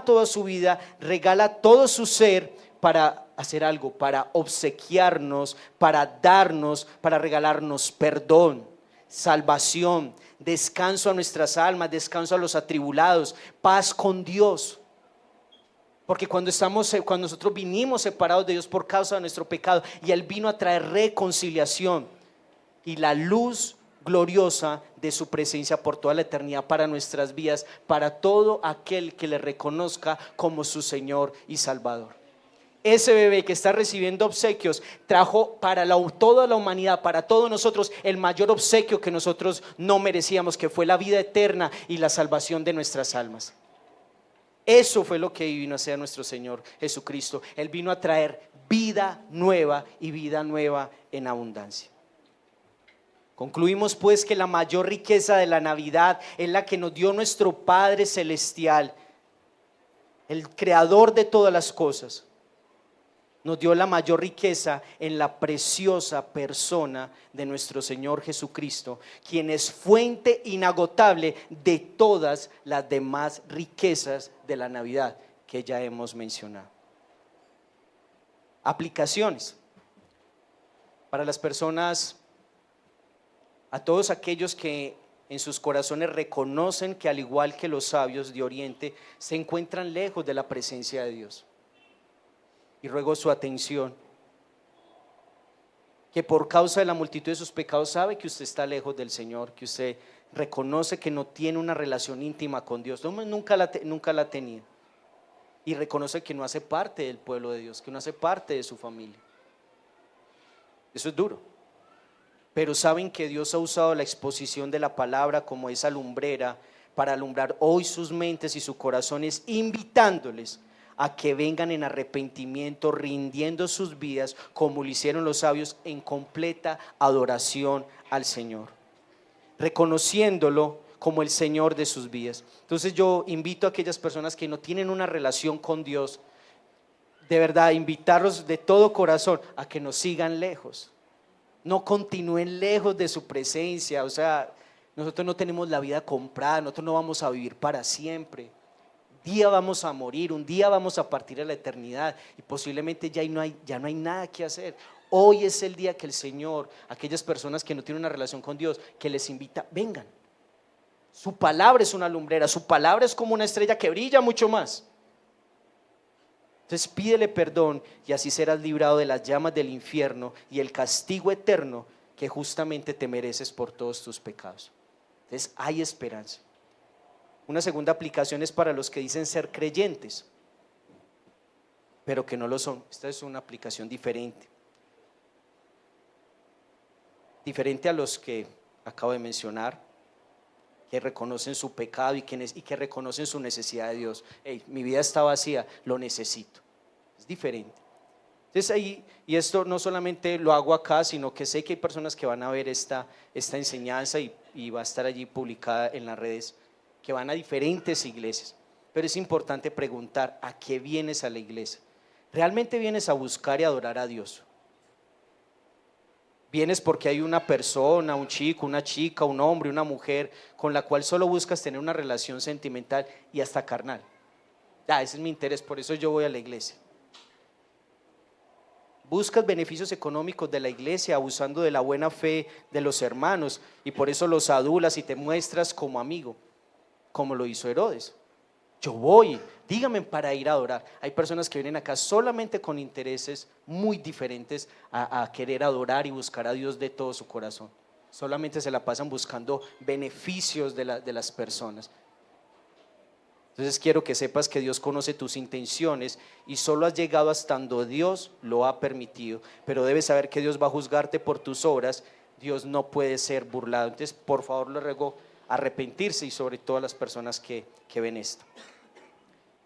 toda su vida, regala todo su ser para hacer algo, para obsequiarnos, para darnos, para regalarnos perdón, salvación, descanso a nuestras almas, descanso a los atribulados, paz con Dios. Porque cuando nosotros vinimos separados de Dios por causa de nuestro pecado, y Él vino a traer reconciliación y la luz gloriosa de su presencia por toda la eternidad para nuestras vidas, para todo aquel que le reconozca como su Señor y Salvador. Ese bebé que está recibiendo obsequios trajo para toda la humanidad, para todos nosotros, el mayor obsequio que nosotros no merecíamos, que fue la vida eterna y la salvación de nuestras almas. Eso fue lo que vino a hacer nuestro Señor Jesucristo. Él vino a traer vida nueva, y vida nueva en abundancia. Concluimos pues que la mayor riqueza de la Navidad es la que nos dio nuestro Padre Celestial, el creador de todas las cosas. Nos dio la mayor riqueza en la preciosa persona de nuestro Señor Jesucristo, quien es fuente inagotable de todas las demás riquezas de la Navidad que ya hemos mencionado. Aplicaciones para las personas, a todos aquellos que en sus corazones reconocen que, al igual que los sabios de Oriente, se encuentran lejos de la presencia de Dios. Y ruego su atención, que por causa de la multitud de sus pecados sabe que usted está lejos del Señor, que usted reconoce que no tiene una relación íntima con Dios, nunca la ha tenido, y reconoce que no hace parte del pueblo de Dios, que no hace parte de su familia. Eso es duro, pero saben que Dios ha usado la exposición de la palabra como esa lumbrera para alumbrar hoy sus mentes y sus corazones, invitándoles a que vengan en arrepentimiento, rindiendo sus vidas como lo hicieron los sabios, en completa adoración al Señor, reconociéndolo como el Señor de sus vidas. Entonces yo invito a aquellas personas que no tienen una relación con Dios, de verdad, invitarlos de todo corazón a que nos sigan lejos, no continúen lejos de su presencia. O sea, nosotros no tenemos la vida comprada, nosotros no vamos a vivir para siempre. Un día vamos a morir, un día vamos a partir a la eternidad, y posiblemente ya no hay nada que hacer. Hoy es el día que el Señor, aquellas personas que no tienen una relación con Dios, que les invita, vengan. Su palabra es una lumbrera, su palabra es como una estrella que brilla mucho más. Entonces pídele perdón y así serás librado de las llamas del infierno y el castigo eterno que justamente te mereces por todos tus pecados. Entonces hay esperanza. Una segunda aplicación es para los que dicen ser creyentes, pero que no lo son. Esta es una aplicación diferente. Diferente a los que acabo de mencionar, que reconocen su pecado y que reconocen su necesidad de Dios. Hey, mi vida está vacía, lo necesito. Es diferente. Entonces ahí, y esto no solamente lo hago acá, sino que sé que hay personas que van a ver esta enseñanza y va a estar allí publicada en las redes, que van a diferentes iglesias. Pero es importante preguntar, ¿a qué vienes a la iglesia? ¿Realmente vienes a buscar y adorar a Dios? ¿Vienes porque hay una persona, un chico, una chica, un hombre, una mujer con la cual solo buscas tener una relación sentimental y hasta carnal? Ese es mi interés, por eso yo voy a la iglesia. Buscas beneficios económicos de la iglesia abusando de la buena fe de los hermanos y por eso los adulas y te muestras como amigo, como lo hizo Herodes. Yo voy, dígame para ir a adorar. Hay personas que vienen acá solamente con intereses muy diferentes a querer adorar y buscar a Dios de todo su corazón. Solamente se la pasan buscando beneficios de las personas. Entonces quiero que sepas que Dios conoce tus intenciones y solo has llegado hasta donde Dios lo ha permitido. Pero debes saber que Dios va a juzgarte por tus obras. Dios no puede ser burlado. Entonces por favor le ruego arrepentirse y sobre todo a las personas que ven esto.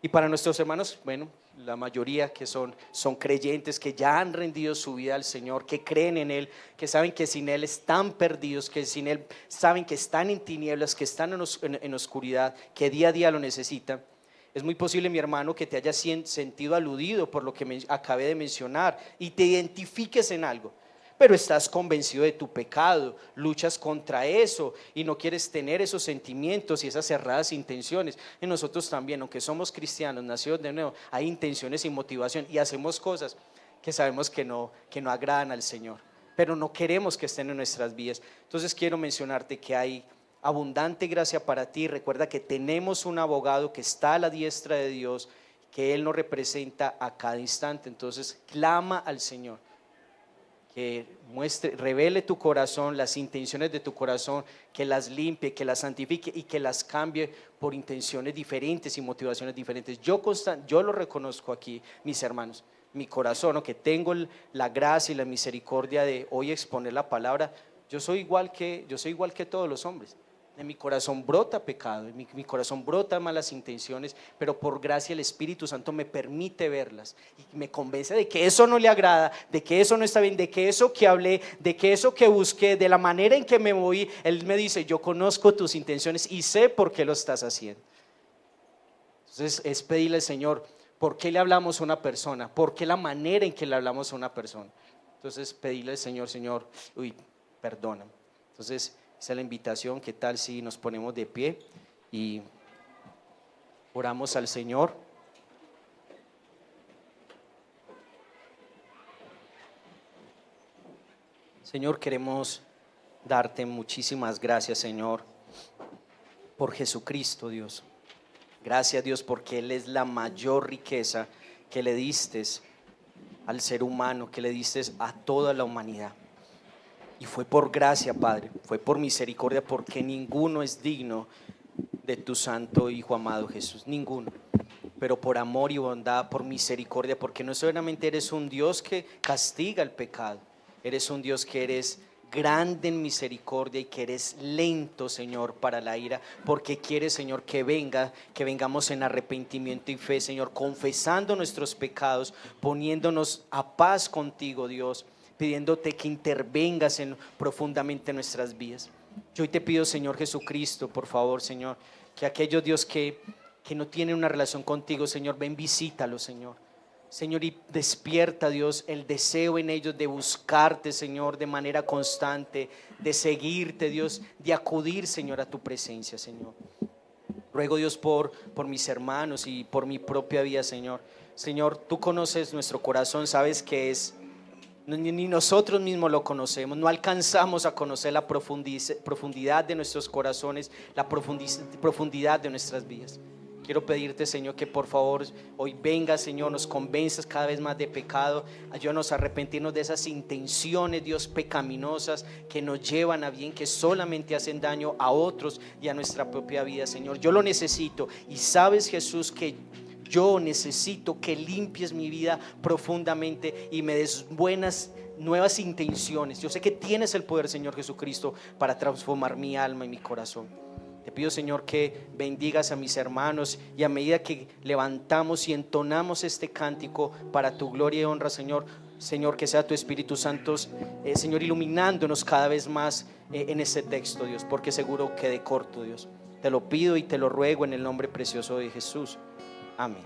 Y para nuestros hermanos, bueno, la mayoría que son creyentes, que ya han rendido su vida al Señor, que creen en Él, que saben que sin Él están perdidos, que sin Él saben que están en tinieblas, que están en oscuridad, que día a día lo necesitan. Es muy posible, mi hermano, que te hayas sentido aludido por lo que acabé de mencionar y te identifiques en algo. Pero estás convencido de tu pecado, luchas contra eso y no quieres tener esos sentimientos y esas cerradas intenciones. Y nosotros también, aunque somos cristianos, nacidos de nuevo, hay intenciones y motivación y hacemos cosas que sabemos que no agradan al Señor, pero no queremos que estén en nuestras vidas. Entonces quiero mencionarte que hay abundante gracia para ti. Recuerda que tenemos un abogado que está a la diestra de Dios, que Él nos representa a cada instante. Entonces clama al Señor que revele tu corazón, las intenciones de tu corazón, que las limpie, que las santifique y que las cambie por intenciones diferentes y motivaciones diferentes. Yo lo reconozco aquí, mis hermanos, mi corazón, ¿no? Que tengo la gracia y la misericordia de hoy exponer la palabra. Yo soy igual que todos los hombres. En mi corazón brota pecado, en mi corazón brota malas intenciones, pero por gracia el Espíritu Santo me permite verlas y me convence de que eso no le agrada, de que eso no está bien, de que eso que hablé, de que eso que busqué, de la manera en que me moví. Él me dice, yo conozco tus intenciones y sé por qué lo estás haciendo. Entonces es pedirle al Señor, ¿por qué le hablamos a una persona? ¿Por qué la manera en que le hablamos a una persona? Entonces pedirle al Señor, perdóname. Entonces esa es la invitación. ¿Qué tal si nos ponemos de pie y oramos al Señor? Señor, queremos darte muchísimas gracias, Señor, por Jesucristo, Dios. Gracias, Dios, porque Él es la mayor riqueza que le diste al ser humano, que le diste a toda la humanidad. Y fue por gracia, Padre, fue por misericordia, porque ninguno es digno de tu santo Hijo amado Jesús, ninguno. Pero por amor y bondad, por misericordia, porque no solamente eres un Dios que castiga el pecado, eres un Dios que eres grande en misericordia y que eres lento, Señor, para la ira, porque quieres, Señor, que vengamos en arrepentimiento y fe, Señor, confesando nuestros pecados, poniéndonos a paz contigo, Dios, pidiéndote que intervengas profundamente en nuestras vidas. Yo hoy te pido, Señor Jesucristo, por favor, Señor, que aquellos, Dios, que no tienen una relación contigo, Señor, ven, visítalos, Señor. Señor, y despierta, Dios, el deseo en ellos de buscarte, Señor, de manera constante, de seguirte, Dios, de acudir, Señor, a tu presencia, Señor. Ruego, Dios, por mis hermanos y por mi propia vida, Señor. Señor, tú conoces nuestro corazón, sabes que ni nosotros mismos lo conocemos, no alcanzamos a conocer la profundidad de nuestros corazones, la profundidad de nuestras vidas. Quiero pedirte, Señor, que por favor hoy vengas, Señor, nos convenzas cada vez más de pecado. Ayúdanos a arrepentirnos de esas intenciones, Dios, pecaminosas que nos llevan a bien, que solamente hacen daño a otros y a nuestra propia vida, Señor. Yo lo necesito y sabes, Jesús, que yo necesito que limpies mi vida profundamente y me des buenas, nuevas intenciones. Yo sé que tienes el poder, Señor Jesucristo, para transformar mi alma y mi corazón. Te pido, Señor, que bendigas a mis hermanos y a medida que levantamos y entonamos este cántico para tu gloria y honra, Señor, que sea tu Espíritu Santo, Señor, iluminándonos cada vez más en este texto, Dios, porque seguro quedé corto, Dios. Te lo pido y te lo ruego en el nombre precioso de Jesús. Amén.